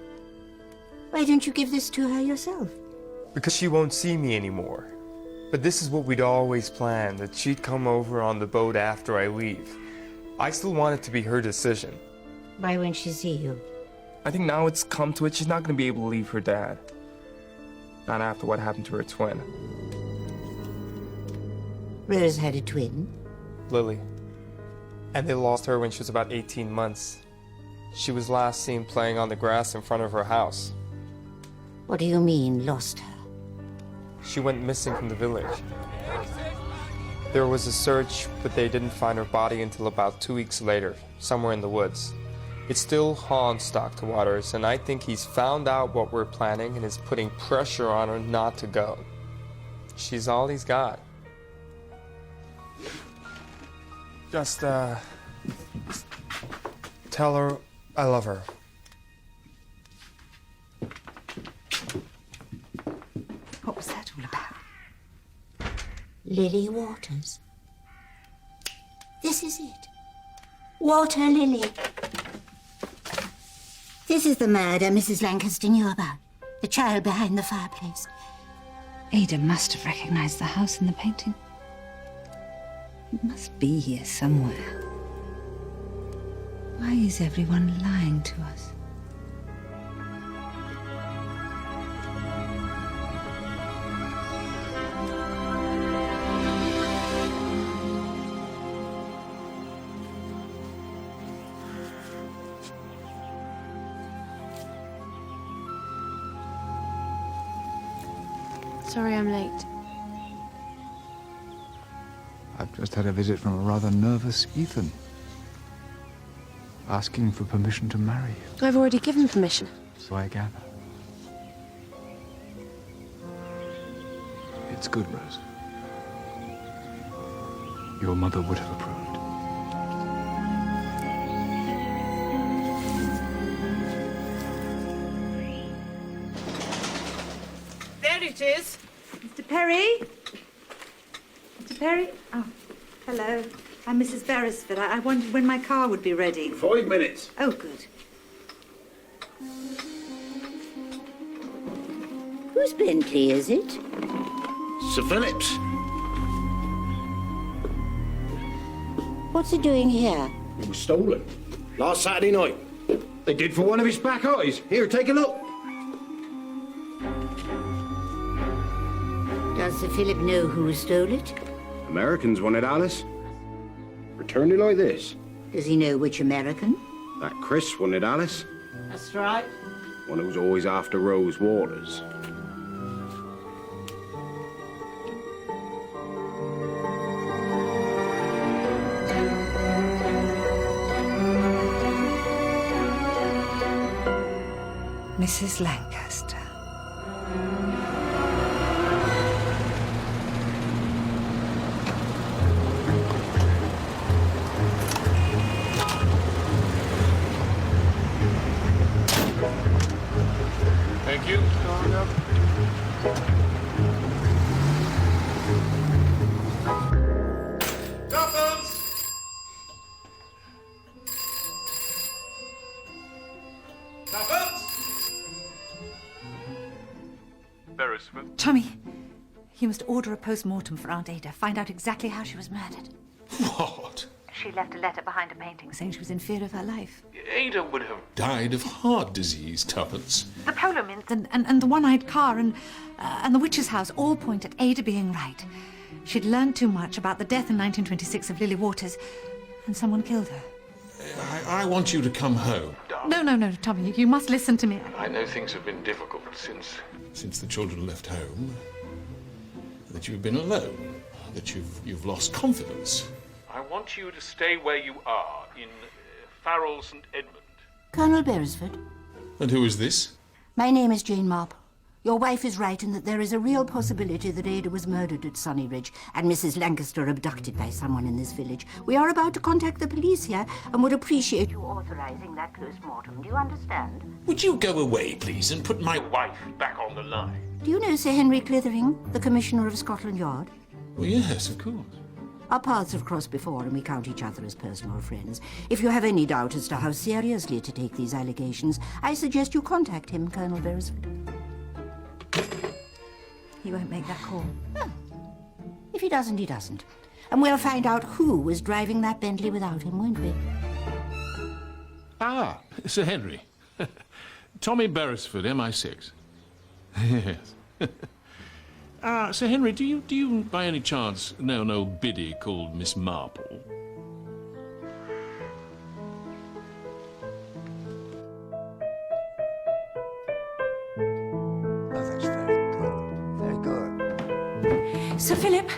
Why don't you give this to her yourself? Because she won't see me anymore. But this is what we'd always planned, that she'd come over on the boat after I leave. I still want it to be her decision. Why won't she see you? I think now it's come to it, she's not going to be able to leave her dad. Not after what happened to her twin. Rose had a twin? Lily. And they lost her when she was about 18 months. She was last seen playing on the grass in front of her house. What do you mean, lost her? She went missing from the village. There was a search, but they didn't find her body until about 2 weeks later, somewhere in the woods. It still haunts Dr. Waters, and I think he's found out what we're planning and is putting pressure on her not to go. She's all he's got. Just, tell her I love her. What was that all about? Lily Waters. This is it. Water Lily. This is the murder Mrs. Lancaster knew about. The child behind the fireplace. Ada must have recognized the house in the painting. It must be here somewhere. Why is everyone lying to us? Sorry I'm late. I've just had a visit from a rather nervous Ethan. Asking for permission to marry you. I've already given permission. So I gather. It's good, Rose. Your mother would have approved. There it is. Mr. Perry? Mr. Perry? Oh, hello. I'm Mrs. Beresford. I wondered when my car would be ready. 5 minutes. Oh, good. Whose Bentley is it? Sir Philip's. What's it doing here? It was stolen. Last Saturday night. They did for one of his back eyes. Here, take a look. Does Sir Philip know who stole it? Americans wanted Alice. Returned it like this. Does he know which American? That Chris wanted Alice. That's right. One who's always after Rose Waters. Mrs. Lancaster. Thank you. Beresford. Tommy, you must order a post-mortem for Aunt Ada. Find out exactly how she was murdered. What? She left a letter behind a painting saying she was in fear of her life. Ada would have died of heart disease, Tuppence. The polo mint and the one-eyed car and the witch's house all point at Ada being right. She'd learned too much about the death in 1926 of Lily Waters, and someone killed her. I want you to come home. No, Tommy, you must listen to me. I know things have been difficult since the children left home. That you've been alone. That you've lost confidence. I want you to stay where you are, in Farrell St. Edmund. Colonel Beresford, And who is this? my name is Jane Marple. Your wife is right in that there is a real possibility that Ada was murdered at Sunny Ridge and Mrs. Lancaster abducted by someone in this village. We are about to contact the police here and would appreciate you authorizing that post-mortem. Do you understand? Would you go away, please, and put my wife back on the line? Do you know Sir Henry Clithering, the Commissioner of Scotland Yard? Well, yes, of course. Our paths have crossed before and we count each other as personal friends. If you have any doubt as to how seriously to take these allegations, I suggest you contact him, Colonel Beresford. He won't make that call. Oh. If he doesn't, he doesn't. And we'll find out who was driving that Bentley without him, won't we? Ah, Sir Henry. Tommy Beresford, MI6. Yes. Sir Henry, do you by any chance know an old biddy called Miss Marple? Oh, that's very good. Very good. Sir Philip?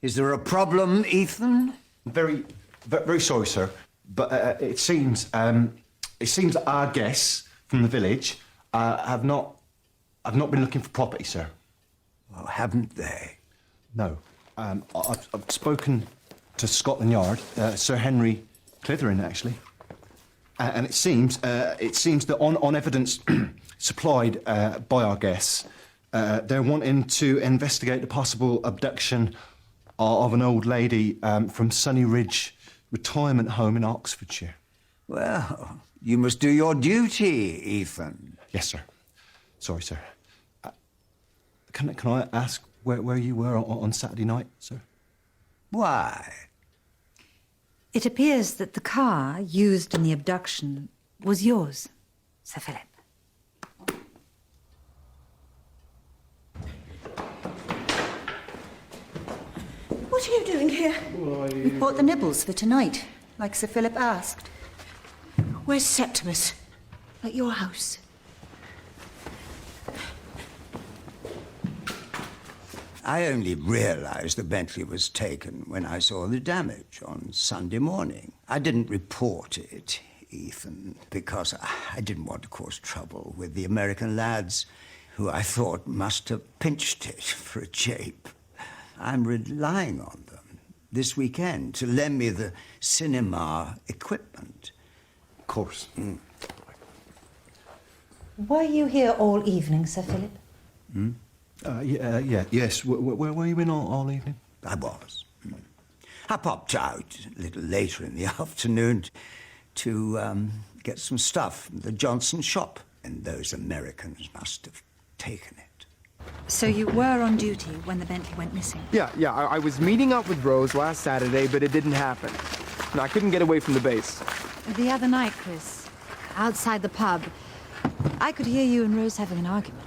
Is there a problem, Ethan? Very sorry, sir, but it seems that our guests from the village have not been looking for property, sir. Well, haven't they? No. I've spoken to Scotland Yard, Sir Henry Clithering, actually, and it seems that on evidence supplied by our guests, they're wanting to investigate the possible abduction of an old lady from Sunny Ridge Retirement Home in Oxfordshire. Well, you must do your duty, Ethan. Yes, sir. Sorry, sir. Can I ask where you were on Saturday night, sir? Why? It appears that the car used in the abduction was yours, Sir Philip. What are you doing here? We bought the nibbles for tonight, like Sir Philip asked. Where's Septimus? At your house? I only realized the Bentley was taken when I saw the damage on Sunday morning. I didn't report it, Ethan, because I didn't want to cause trouble with the American lads who I thought must have pinched it for a jape. I'm relying on them this weekend to lend me the cinema equipment. Of course. Mm. Were you here all evening, Sir Philip? Hmm? Yes. Where were you in all evening? I was. I popped out a little later in the afternoon to get some stuff from the Johnson shop, and those Americans must have taken it. So you were on duty when the Bentley went missing? Yeah, I was meeting up with Rose last Saturday, but it didn't happen. And I couldn't get away from the base. The other night, Chris, outside the pub, I could hear you and Rose having an argument.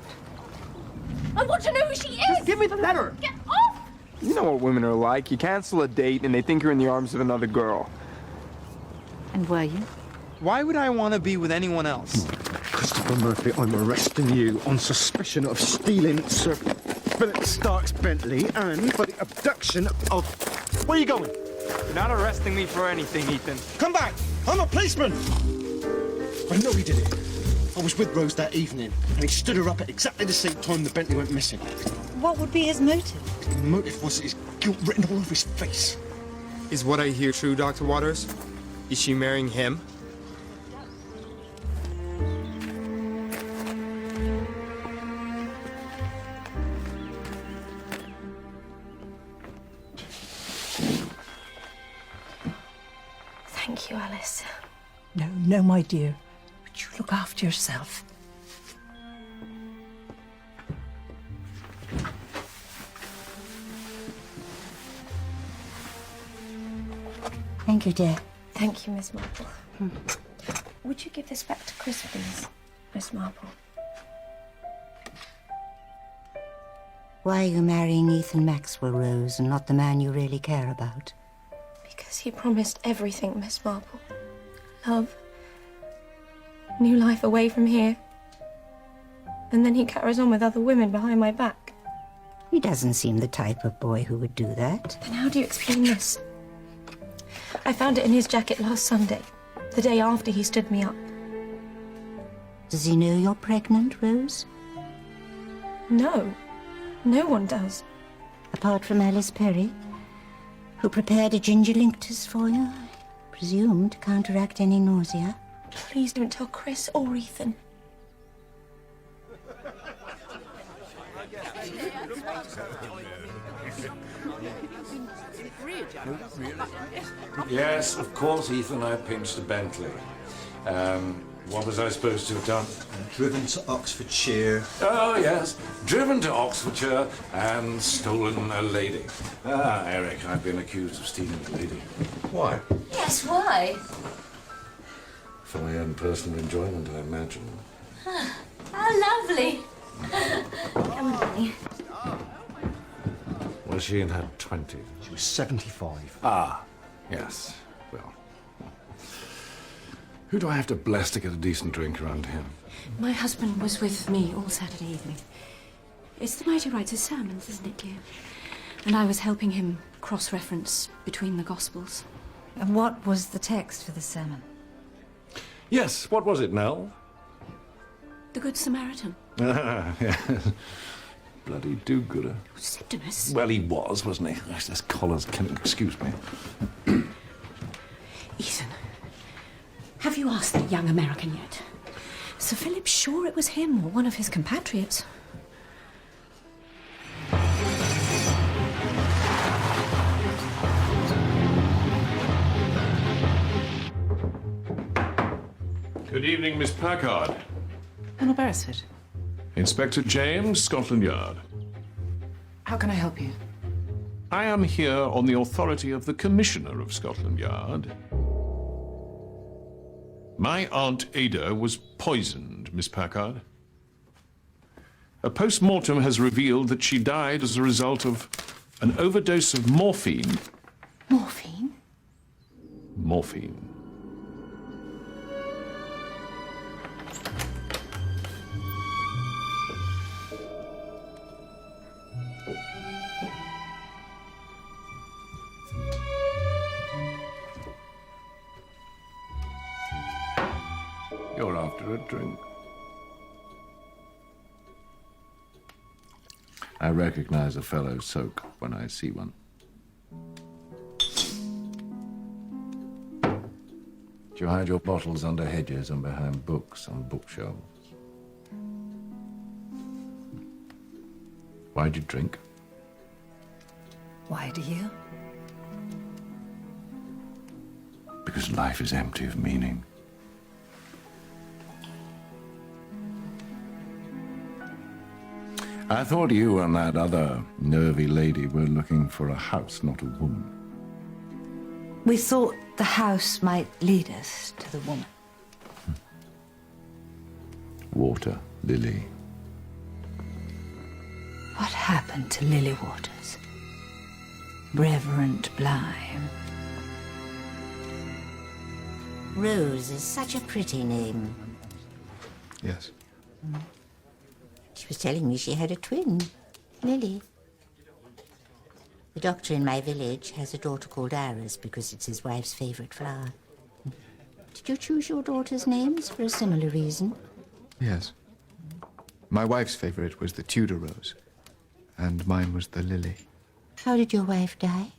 I want to know who she is! Just give me the letter! Get off! You know what women are like. You cancel a date and they think you're in the arms of another girl. And were you? Why would I want to be with anyone else? Christopher Murphy, I'm arresting you on suspicion of stealing Sir Philip Stark's Bentley and for the abduction of... Where are you going? You're not arresting me for anything, Ethan. Come back! I'm a policeman! I know he did it. I was with Rose that evening, and he stood her up at exactly the same time the Bentley went missing. What would be his motive? The motive was his guilt written all over his face. Is what I hear true, Dr. Waters? Is she marrying him? Thank you, Alice. No, my dear. Would you look after yourself? Thank you, dear. Thank you, Miss Marple. Would you give this back to Chris, please, Miss Marple? Why are you marrying Ethan Maxwell, Rose, and not the man you really care about? Because he promised everything, Miss Marple. Love. New life away from here. And then he carries on with other women behind my back. He doesn't seem the type of boy who would do that. Then how do you explain this? I found it in his jacket last Sunday, the day after he stood me up. Does he know you're pregnant, Rose? No. No one does. Apart from Alice Perry, who prepared a ginger linctus for you, I presume to counteract any nausea. Please don't tell Chris or Ethan. Yes, of course, Ethan, I pinched a Bentley. What was I supposed to have done? Driven to Oxfordshire. Oh, yes. Driven to Oxfordshire and stolen a lady. Ah, Eric, I've been accused of stealing a lady. Why? Yes, why? For my own personal enjoyment, I imagine. How lovely. Come on, honey. Was she in her 20s? She was 75. Ah, yes. Well, who do I have to bless to get a decent drink around here? My husband was with me all Saturday evening. It's the night he writes his sermons, isn't it, dear? And I was helping him cross-reference between the Gospels. And what was the text for the sermon? Yes, what was it, Nell? The Good Samaritan. Ah, yes. Bloody do-gooder. Septimus. Well, he was, wasn't he? Gosh, those collars can excuse me. Ethan, have you asked the young American yet? Sir Philip's sure it was him or one of his compatriots. Good evening, Miss Packard. Colonel Beresford, Inspector James, Scotland Yard. how can I help you? I am here on the authority of the Commissioner of Scotland Yard. My Aunt Ada was poisoned, Miss Packard. A post-mortem has revealed that she died as a result of an overdose of morphine. Morphine? Morphine. You're after a drink. I recognize a fellow soak when I see one. Do you hide your bottles under hedges and behind books on bookshelves? Why do you drink? Why do you? Because life is empty of meaning. I thought you and that other nervy lady were looking for a house, not a woman. We thought the house might lead us to the woman. Water, Lily. What happened to Lily Waters? Reverend Bly. Rose is such a pretty name. Yes. She was telling me she had a twin, Lily. The doctor in my village has a daughter called Iris because it's his wife's favourite flower. Did you choose your daughter's names for a similar reason? Yes. My wife's favourite was the Tudor rose, and mine was the lily. How did your wife die?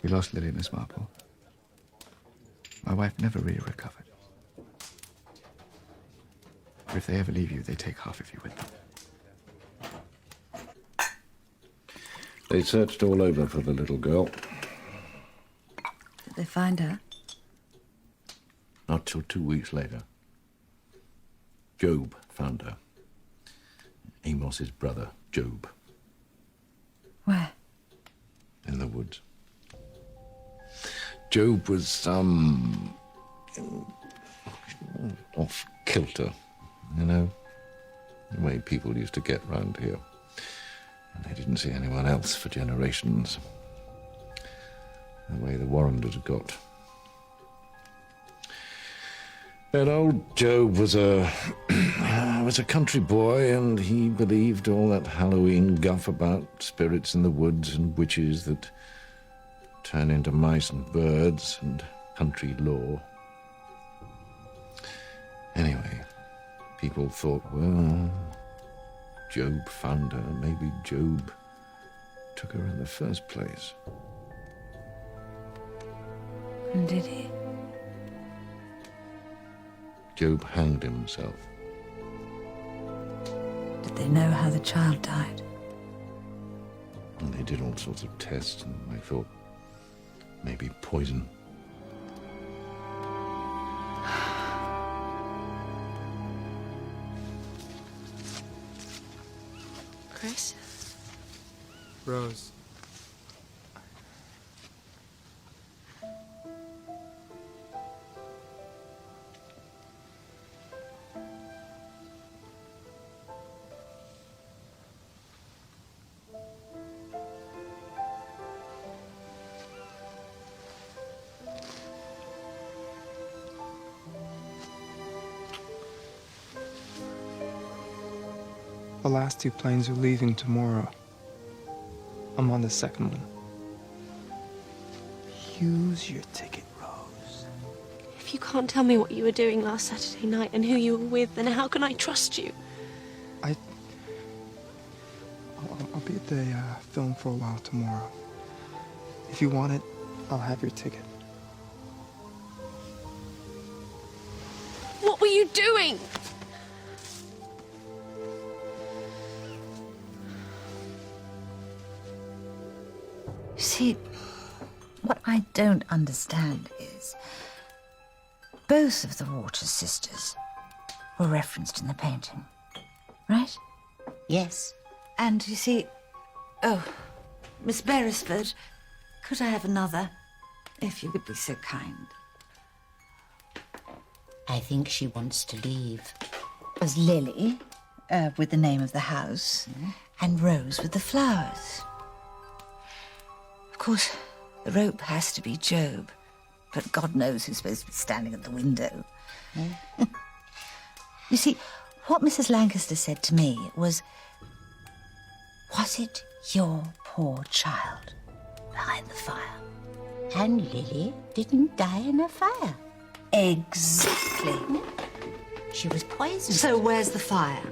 We lost Lily, Miss Marple. My wife never really recovered. But if they ever leave you, they take half of you with them. They searched all over for the little girl. Did they find her? Not till 2 weeks later. Job found her. Amos's brother, Job. Where? In the woods. Job was off kilter, you know, the way people used to get round here. And they didn't see anyone else for generations, the way the Warrenders got. And old Job was a country boy, and he believed all that Halloween guff about spirits in the woods and witches that turn into mice and birds and country law. Anyway, people thought, well, Job found her. Maybe Job took her in the first place. And did he? Job hanged himself. Did they know how the child died? And they did all sorts of tests, and they thought maybe poison. Chris? Rose. The last 2 planes are leaving tomorrow. I'm on the second one. Use your ticket, Rose. If you can't tell me what you were doing last Saturday night and who you were with, then how can I trust you? I'll be at the film for a while tomorrow. If you want it, I'll have your ticket. What were you doing? See, what I don't understand is both of the Waters sisters were referenced in the painting, right? Yes. And you see, oh, Miss Beresford, could I have another, if you would be so kind? I think she wants to leave. Was Lily, with the name of the house, and Rose with the flowers. Of course, the rope has to be Job, but God knows who's supposed to be standing at the window. You see, what Mrs. Lancaster said to me was it your poor child behind the fire? And Lily didn't die in a fire. Exactly. She was poisoned. So where's the fire?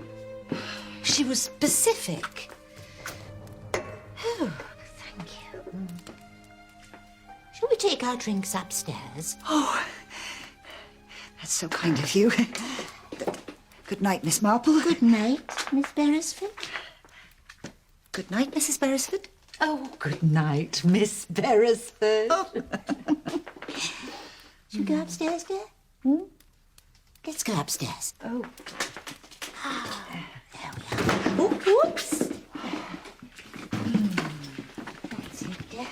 She was specific. Oh, thank you. Shall we take our drinks upstairs? Oh, that's so kind of you. Good night, Miss Marple. Good night, Miss Beresford. Good night, Mrs. Beresford. Oh, good night, Miss Beresford. Oh. Should we go upstairs, dear? Let's go upstairs. Oh. There we are. Oh, whoops. That's it, dear.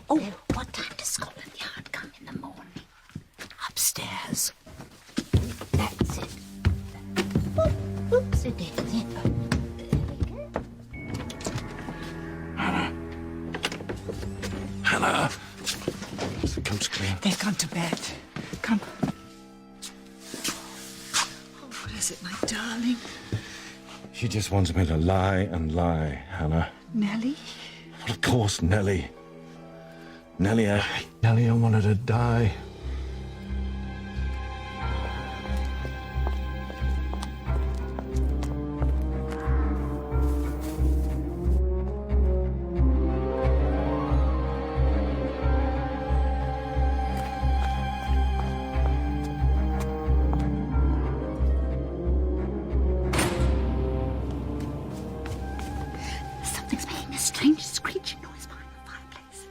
Oh, what time does Scotland Yard come in the morning? Upstairs. That's it. Oops, it did. There we go. gone to bed. Come. What is it, my darling? She just wants me to lie and lie, Hannah. Nellie? Well, of course, Nellie. Nellie, I want her to die. Something's making a strange screeching noise behind the fireplace.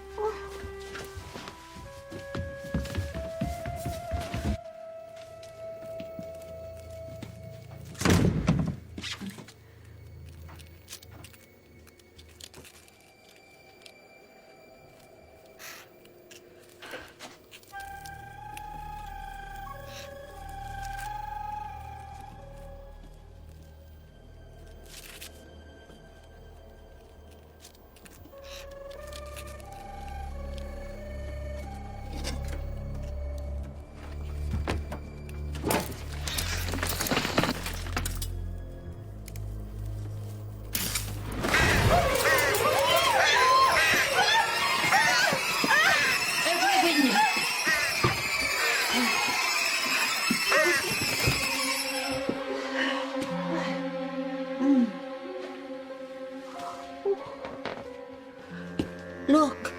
Look.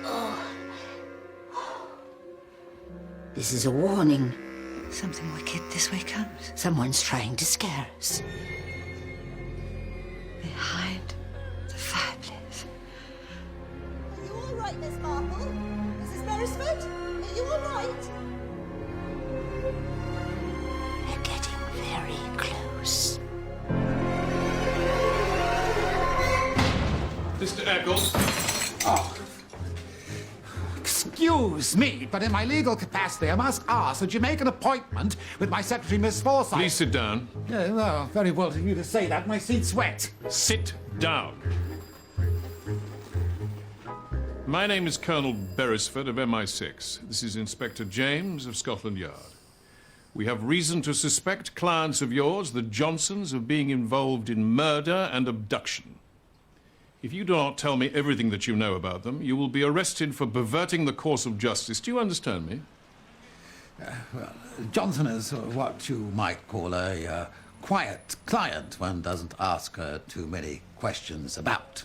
Oh. This is a warning. Something wicked this way comes. Someone's trying to scare us. Behind the fireplace. Are you all right, Miss Marple? Mrs. Beresford? Are you all right? They're getting very close. Mr. Eccles. Oh. Excuse me, but in my legal capacity, I must ask that you make an appointment with my secretary, Miss Forsyth. Please sit down. Yeah, well, very well of you to say that. My seat's wet. Sit down. My name is Colonel Beresford of MI6. This is Inspector James of Scotland Yard. We have reason to suspect clients of yours, the Johnsons, of being involved in murder and abduction. If you do not tell me everything that you know about them, you will be arrested for perverting the course of justice. Do you understand me? Well, Johnson is what you might call a quiet client. One doesn't ask her too many questions about.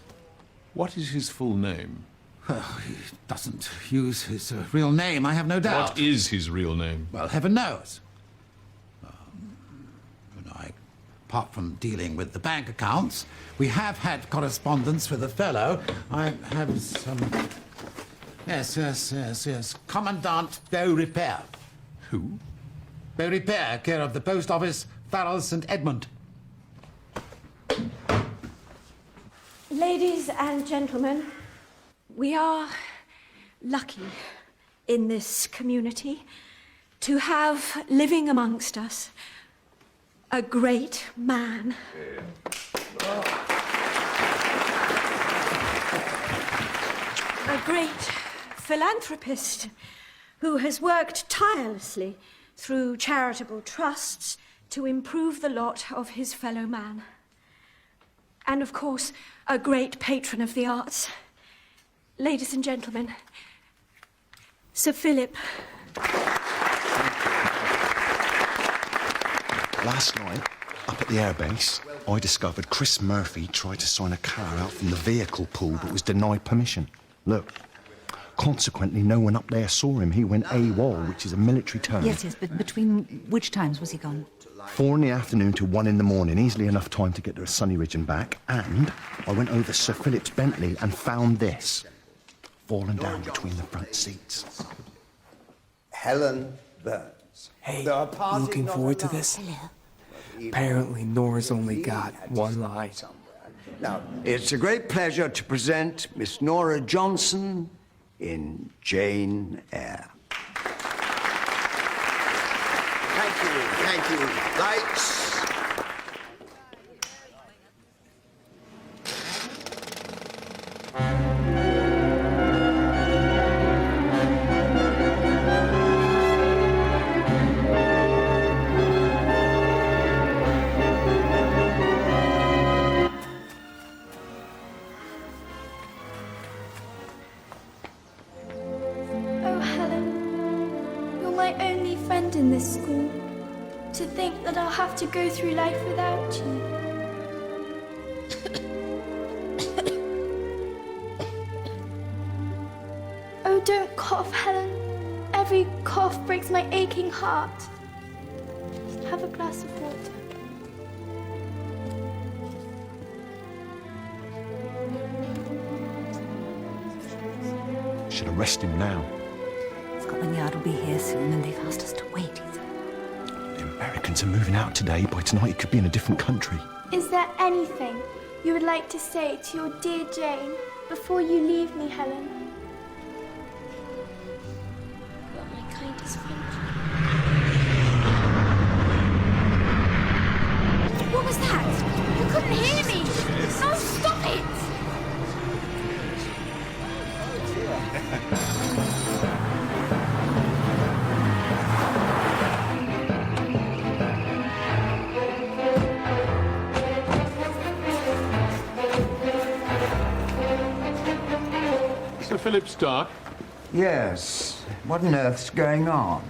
What is his full name? Well, he doesn't use his real name, I have no doubt. What is his real name? Well, heaven knows. Apart from dealing with the bank accounts, we have had correspondence with a fellow. I have some... Yes. Commandant Beaurepaire. Who? Beaurepaire, care of the Post Office, Farrell St. Edmund. Ladies and gentlemen, we are lucky in this community to have living amongst us a great man. A great philanthropist who has worked tirelessly through charitable trusts to improve the lot of his fellow man. And of course, a great patron of the arts. Ladies and gentlemen, Sir Philip. Last night, up at the airbase, I discovered Chris Murphy tried to sign a car out from the vehicle pool but was denied permission. Look. Consequently, no one up there saw him. He went AWOL, which is a military term. Yes, but between which times was he gone? 4 in the afternoon to 1 in the morning. Easily enough time to get to Sunny Ridge and back. And I went over Sir Philip's Bentley and found this. Fallen down between the front seats. Helen Burns. Hey, looking forward to this? Apparently, Nora's only got one line. Now, it's a great pleasure to present Miss Nora Johnson in Jane Eyre. Thank you. Lights. this school. To think that I'll have to go through life without you. Oh, don't cough, Helen. Every cough breaks my aching heart. Just have a glass of water. Should arrest him now. Scotland Yard will be here soon, and they've asked us to wait, Ethan. The Americans are moving out today. By tonight, he could be in a different country. Is there anything you would like to say to your dear Jane before you leave me, Helen? You are my kindest friend. What was that? You couldn't hear me! No, stop it! Sir Philip Stark? Yes. What on earth's going on?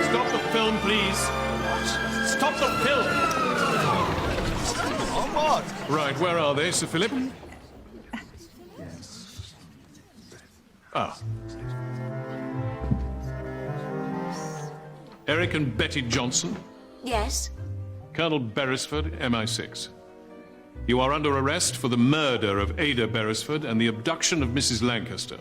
Stop the film, please. What? Stop the film! On what? Right, where are they, Sir Philip? Ah. Eric and Betty Johnson, Yes? Colonel Beresford, MI6. You are under arrest for the murder of Ada Beresford and the abduction of Mrs. Lancaster.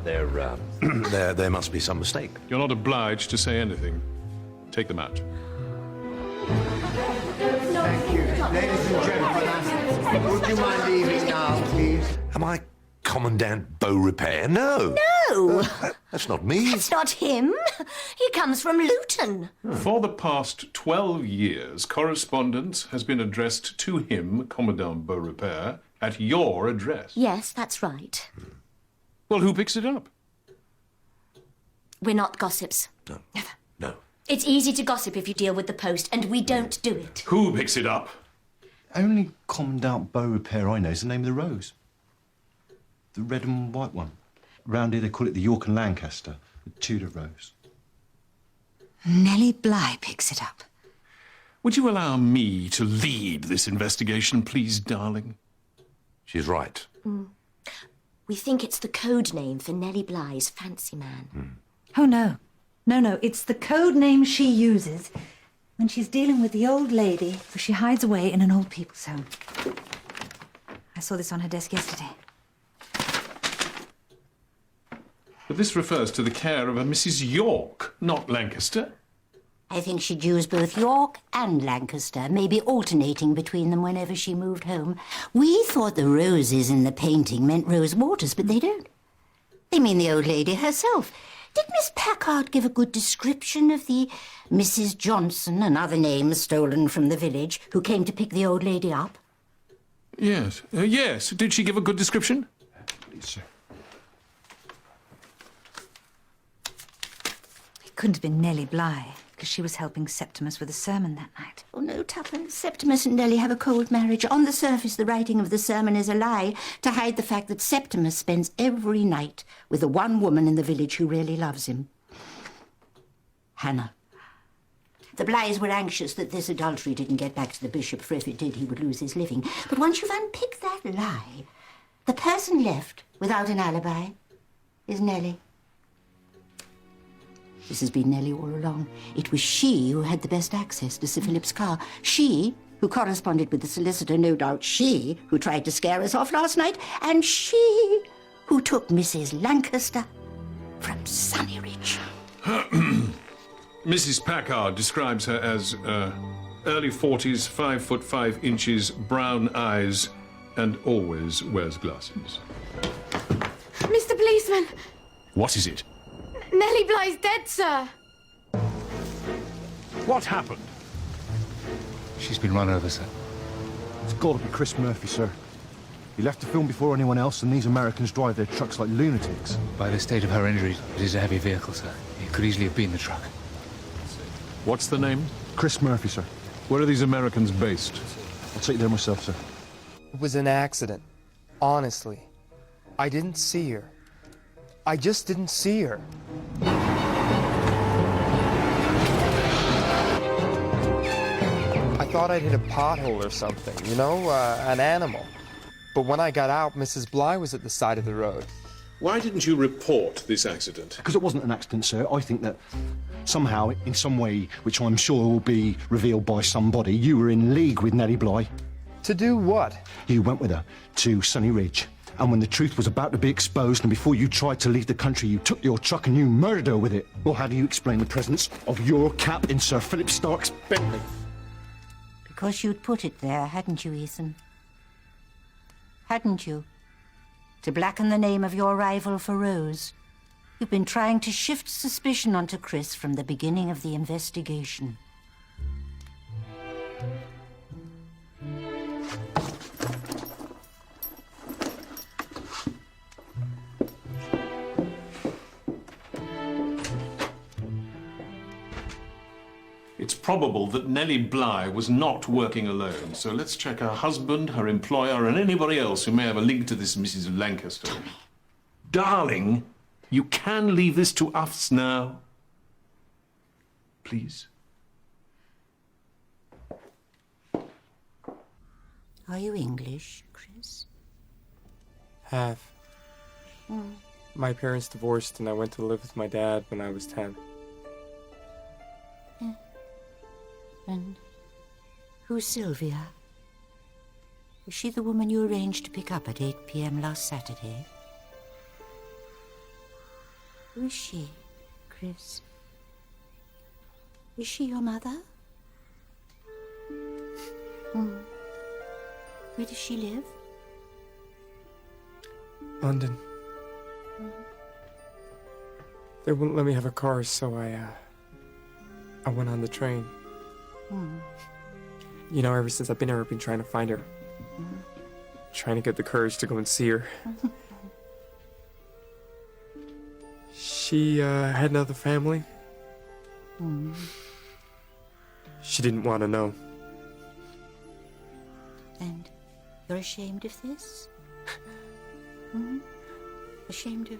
There must be some mistake. You're not obliged to say anything. Take them out. Thank you. Ladies and gentlemen, would you mind leaving now, please? Am I Commandant Bow Repair? No. No! That's not me. It's not him. He comes from Luton. For the past 12 years, correspondence has been addressed to him, Commandant Bow Repair, at your address. Yes, that's right. Well, who picks it up? We're not gossips. No. Never. No. It's easy to gossip if you deal with the post, and we don't do it. Who picks it up? Only Commandant Bow Repair I know is the name of the rose. The red and white one. Round here they call it the York and Lancaster, the Tudor rose. Nellie Bly picks it up. Would you allow me to lead this investigation, please, darling? She's right. We think it's the code name for Nellie Bly's fancy man. Oh, no. No, it's the code name she uses when she's dealing with the old lady who she hides away in an old people's home. I saw this on her desk yesterday. But this refers to the care of a Mrs. York, not Lancaster. I think she'd use both York and Lancaster, maybe alternating between them whenever she moved home. We thought the roses in the painting meant Rose Waters, but they don't. They mean the old lady herself. Did Miss Packard give a good description of the Mrs. Johnson and other names stolen from the village who came to pick the old lady up? Yes. Yes. Did she give a good description? Please, sir. It couldn't have been Nellie Bly, because she was helping Septimus with a sermon that night. Oh, no, Tupper. Septimus and Nellie have a cold marriage. On the surface, the writing of the sermon is a lie to hide the fact that Septimus spends every night with the one woman in the village who really loves him. Hannah. The Blys were anxious that this adultery didn't get back to the bishop, for if it did, he would lose his living. But once you've unpicked that lie, the person left without an alibi is Nellie. This has been Nellie all along. It was she who had the best access to Sir Philip's car. She who corresponded with the solicitor, no doubt she who tried to scare us off last night, and she who took Mrs. Lancaster from Sunnyridge. Mrs. Packard describes her as early 40s, 5'5", brown eyes, and always wears glasses. Mr. Policeman, What is it? Nellie Bly's dead, sir. What happened? She's been run over, sir. It's got to be Chris Murphy, sir. He left the film before anyone else, and these Americans drive their trucks like lunatics. By the state of her injuries, it is a heavy vehicle, sir. It could easily have been the truck. What's the name? Chris Murphy, sir. Where are these Americans based? I'll take you there myself, sir. It was an accident. Honestly. I didn't see her. I just didn't see her. I thought I'd hit a pothole or something, you know, an animal. But when I got out, Mrs. Bly was at the side of the road. Why didn't you report this accident? Because it wasn't an accident, sir. I think that somehow, in some way, which I'm sure will be revealed by somebody, you were in league with Nellie Bly. To do what? You went with her to Sunny Ridge. And when the truth was about to be exposed, and before you tried to leave the country, you took your truck and you murdered her with it. Well, how do you explain the presence of your cap in Sir Philip Stark's Bentley? Because you'd put it there, hadn't you, Ethan? Hadn't you? To blacken the name of your rival for Rose. You've been trying to shift suspicion onto Chris from the beginning of the investigation. It's probable that Nellie Bly was not working alone, so let's check her husband, her employer, and anybody else who may have a link to this Mrs. Lancaster. Darling, you can leave this to us now. Please. Are you English, Chris? Half. Mm. My parents divorced and I went to live with my dad when I was 10. And who's Sylvia? Is she the woman you arranged to pick up at 8 p.m. last Saturday? Who is she, Chris? Is she your mother? Where does she live? London. They wouldn't let me have a car, so I went on the train. You know, ever since I've been here, I've been trying to find her. Trying to get the courage to go and see her. She had another family. She didn't want to know. And you're ashamed of this? Ashamed of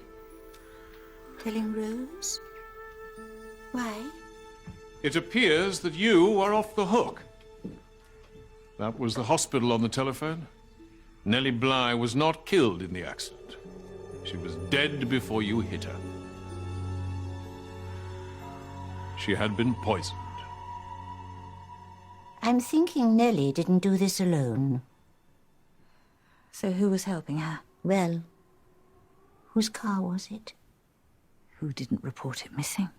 telling Rose? Why? It appears that you are off the hook. That was the hospital on the telephone. Nellie Bly was not killed in the accident. She was dead before you hit her. She had been poisoned. I'm thinking Nellie didn't do this alone. So who was helping her? Well, whose car was it? Who didn't report it missing?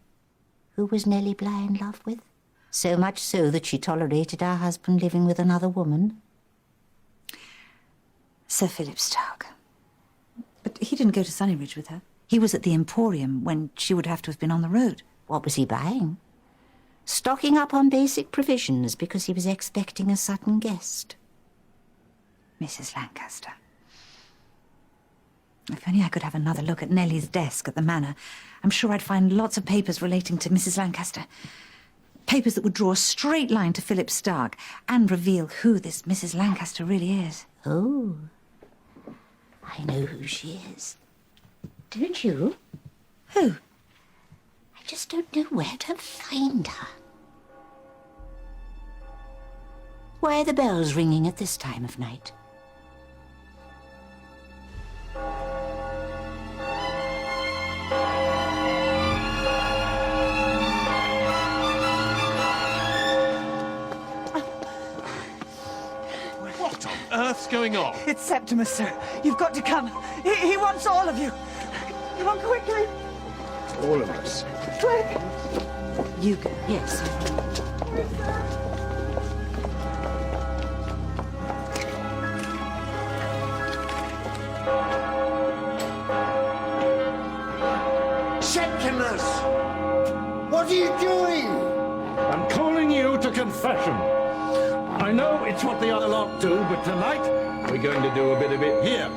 Who was Nellie Bly in love with? So much so that she tolerated her husband living with another woman? Sir Philip Stark. But he didn't go to Sunnyridge with her. He was at the Emporium when she would have to have been on the road. What was he buying? Stocking up on basic provisions because he was expecting a sudden guest. Mrs. Lancaster. If only I could have another look at Nellie's desk at the Manor, I'm sure I'd find lots of papers relating to Mrs. Lancaster. Papers that would draw a straight line to Philip Stark and reveal who this Mrs. Lancaster really is. Oh, I know who she is. Don't you? Who? I just don't know where to find her. Why are the bells ringing at this time of night? What on earth's going on? It's Septimus, sir. You've got to come. He wants all of you. Come on, quickly. All of us. Quick. You go. Yes. Septimus! What are you doing? I'm calling you to confession. I know it's what the other lot do, but tonight we're going to do a bit of it here.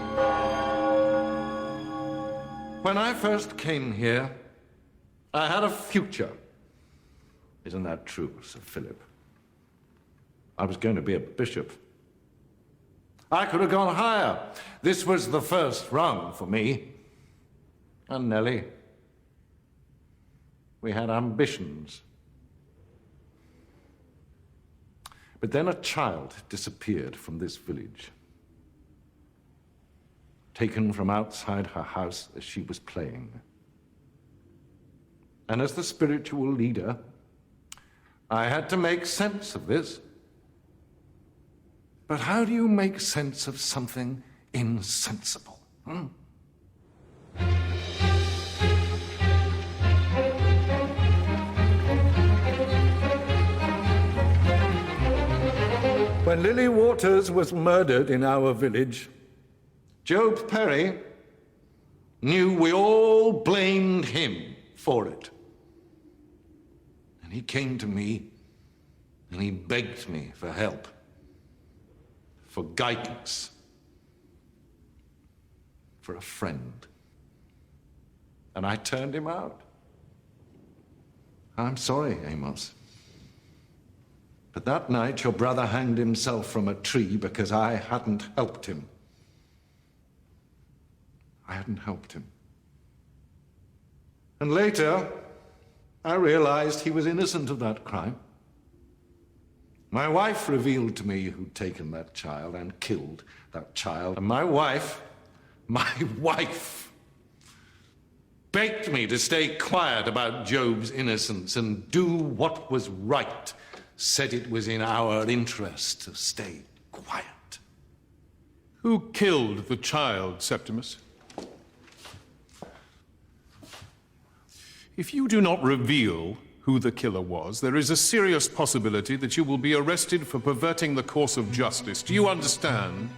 When I first came here, I had a future. Isn't that true, Sir Philip? I was going to be a bishop. I could have gone higher. This was the first rung for me. And Nellie. We had ambitions. But then a child disappeared from this village, taken from outside her house as she was playing. And as the spiritual leader, I had to make sense of this. But how do you make sense of something insensible? When Lily Waters was murdered in our village, Job Perry knew we all blamed him for it. And he came to me and he begged me for help, for guidance, for a friend. And I turned him out. I'm sorry, Amos. But that night, your brother hanged himself from a tree because I hadn't helped him. I hadn't helped him. And later, I realized he was innocent of that crime. My wife revealed to me who'd taken that child and killed that child. And my wife begged me to stay quiet about Job's innocence and do what was right. Said it was in our interest to stay quiet. Who killed the child, Septimus? If you do not reveal who the killer was, there is a serious possibility that you will be arrested for perverting the course of justice. Do you understand?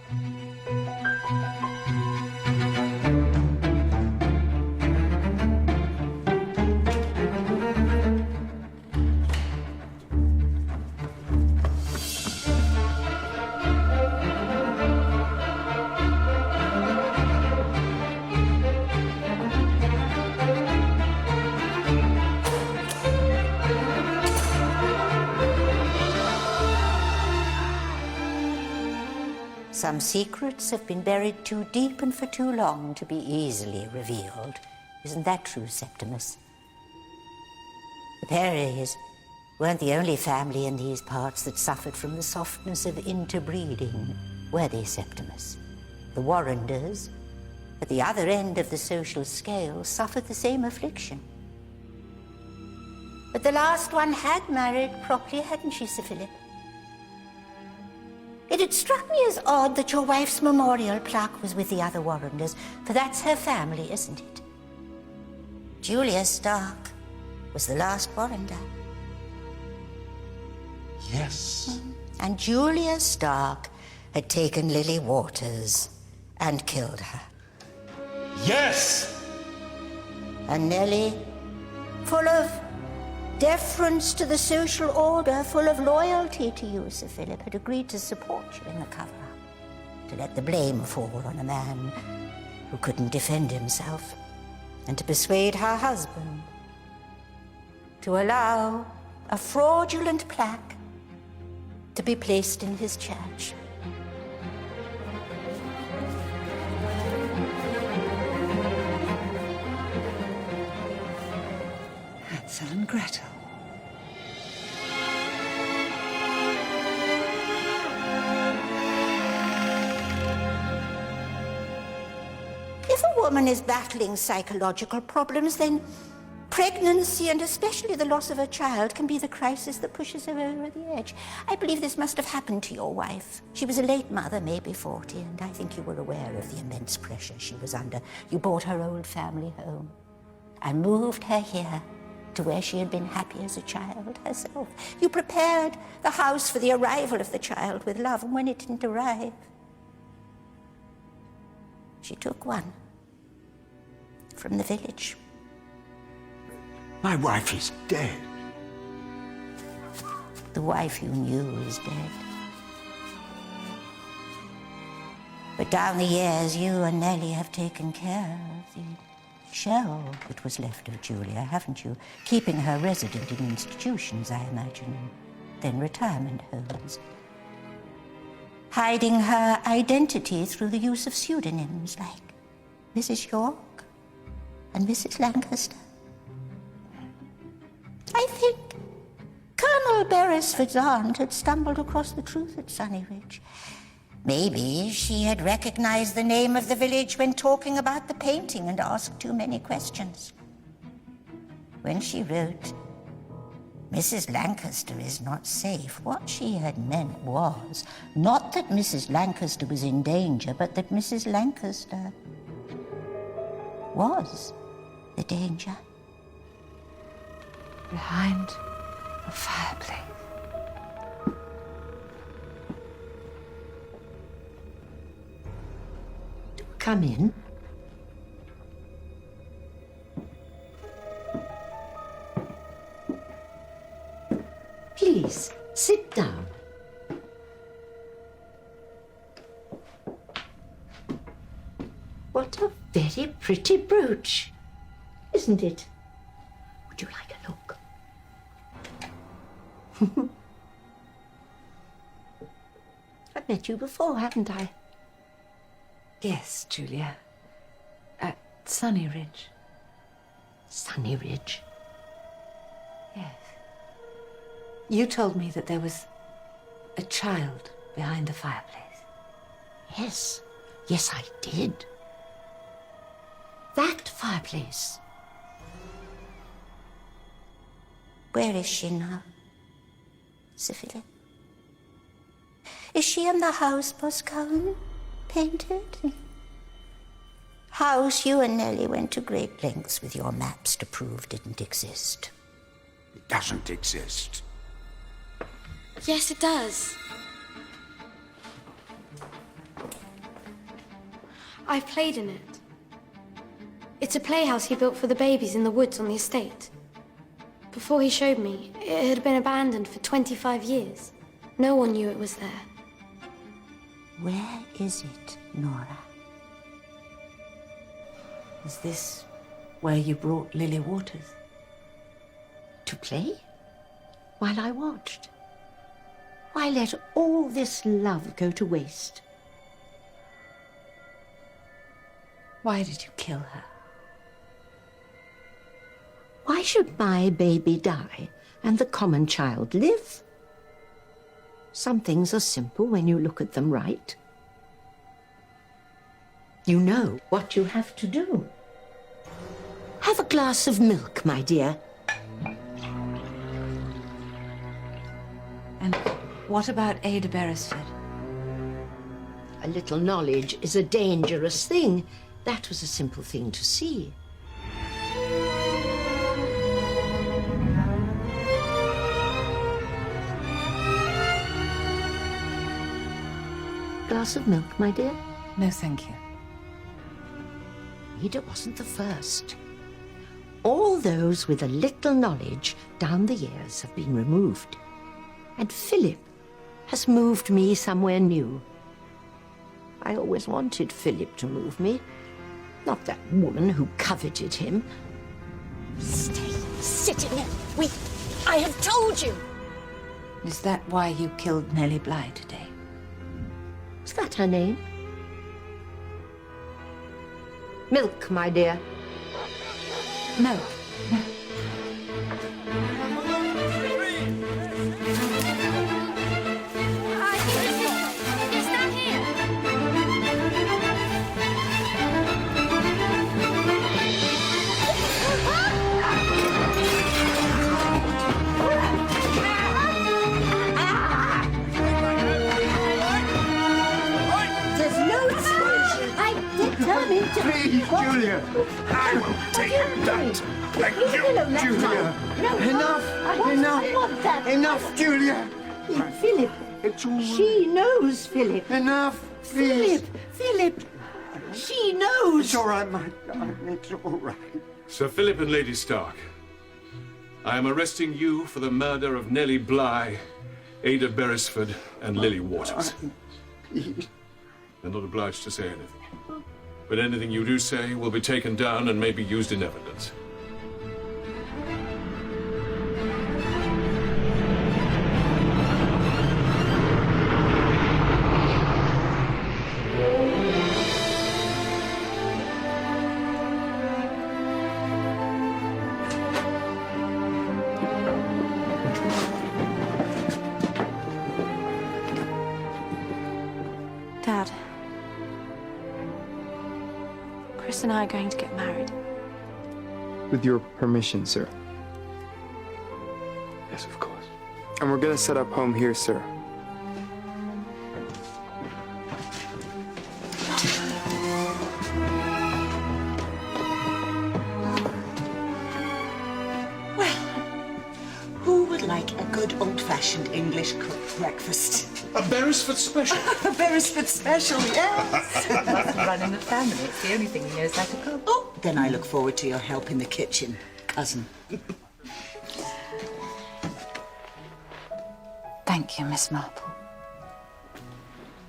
Some secrets have been buried too deep and for too long to be easily revealed. Isn't that true, Septimus? The Perrys weren't the only family in these parts that suffered from the softness of interbreeding, were they, Septimus? The Warrenders, at the other end of the social scale, suffered the same affliction. But the last one had married properly, hadn't she, Sir Philip? It had struck me as odd that your wife's memorial plaque was with the other Warrenders, for that's her family, isn't it? Julia Stark was the last Warrender. Yes. And Julia Stark had taken Lily Waters and killed her. Yes! And Nellie, full of deference to the social order, full of loyalty to you, Sir Philip, had agreed to support you in the cover-up, to let the blame fall on a man who couldn't defend himself, and to persuade her husband to allow a fraudulent plaque to be placed in his church. Hansel and Gretel. If a woman is battling psychological problems, then pregnancy, and especially the loss of a child, can be the crisis that pushes her over the edge. I believe this must have happened to your wife. She was a late mother, maybe 40, and I think you were aware of the immense pressure she was under. You brought her old family home and moved her here to where she had been happy as a child herself. You prepared the house for the arrival of the child with love, and when it didn't arrive, she took one from the village. My wife is dead. The wife you knew is dead. But down the years, you and Nellie have taken care of the shell that was left of Julia, haven't you? Keeping her resident in institutions, I imagine, then retirement homes. Hiding her identity through the use of pseudonyms like Mrs. York and Mrs. Lancaster. I think Colonel Beresford's aunt had stumbled across the truth at Sunny Ridge. Maybe she had recognized the name of the village when talking about the painting and asked too many questions. When she wrote, "Mrs. Lancaster is not safe," what she had meant was not that Mrs. Lancaster was in danger, but that Mrs. Lancaster was the danger. Behind a fireplace. Come in. Please, sit down. What a very pretty brooch, isn't it? Would you like a look? I've met you before, haven't I? Yes, Julia. At Sunny Ridge. Sunny Ridge? Yes. You told me that there was a child behind the fireplace. Yes. Yes, I did. That fireplace. Where is she now, Sir Philip? Is she in the house Boscawen painted? House you and Nellie went to great lengths with your maps to prove didn't exist. It doesn't exist. Yes, it does. I've played in it. It's a playhouse he built for the babies in the woods on the estate. Before he showed me, it had been abandoned for 25 years. No one knew it was there. Where is it, Nora? Is this where you brought Lily Waters? To play? While I watched? Why let all this love go to waste? Why did you kill her? Why should my baby die and the common child live? Some things are simple when you look at them right. You know what you have to do. Have a glass of milk, my dear. And what about Ada Beresford? A little knowledge is a dangerous thing. That was a simple thing to see. Glass of milk, my dear? No, thank you. Ada wasn't the first. All those with a little knowledge down the years have been removed. And Philip has moved me somewhere new. I always wanted Philip to move me, not that woman who coveted him. Stay sitting there. I have told you. Is that why you killed Nellie Bly today? Is that her name? Milk, my dear. No. Please, Julia. I will take that. Thank you, Julia. Enough, Julia. Philip. It's all right. She knows, Philip. Enough, please. Philip. She knows. It's all right, my darling. It's all right. Sir Philip and Lady Stark, I am arresting you for the murder of Nellie Bly, Ada Beresford, and Lily Waters. They're not obliged to say anything. But anything you do say will be taken down and may be used in evidence. Alice and I are going to get married. With your permission, sir. Yes, of course. And we're gonna set up home here, sir. Who would like a good old-fashioned English cooked breakfast? A Beresford special. A Beresford special, yes. Must run in the family. It's the only thing he knows how to cook. Oh, then I look forward to your help in the kitchen, cousin. Thank you, Miss Marple.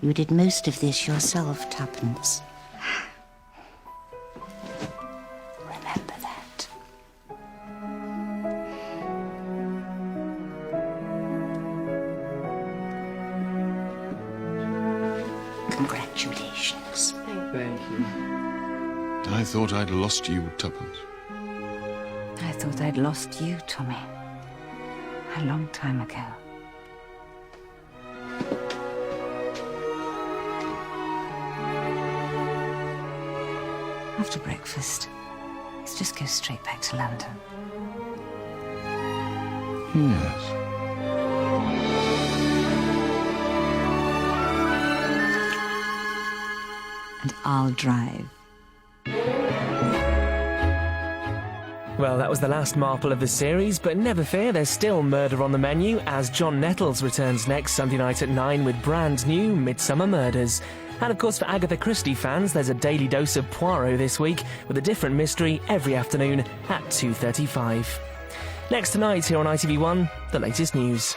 You did most of this yourself, Tuppence. Remember that. Congratulations. Thank you. I thought I'd lost you, Tuppence. I thought I'd lost you, Tommy. A long time ago. After breakfast, let's just go straight back to London. Yes. And I'll drive. Well, that was the last Marple of the series, but never fear, there's still murder on the menu as John Nettles returns next Sunday night at 9 with brand new Midsummer Murders. And of course, for Agatha Christie fans, there's a daily dose of Poirot this week with a different mystery every afternoon at 2:35. Next tonight here on ITV1, the latest news.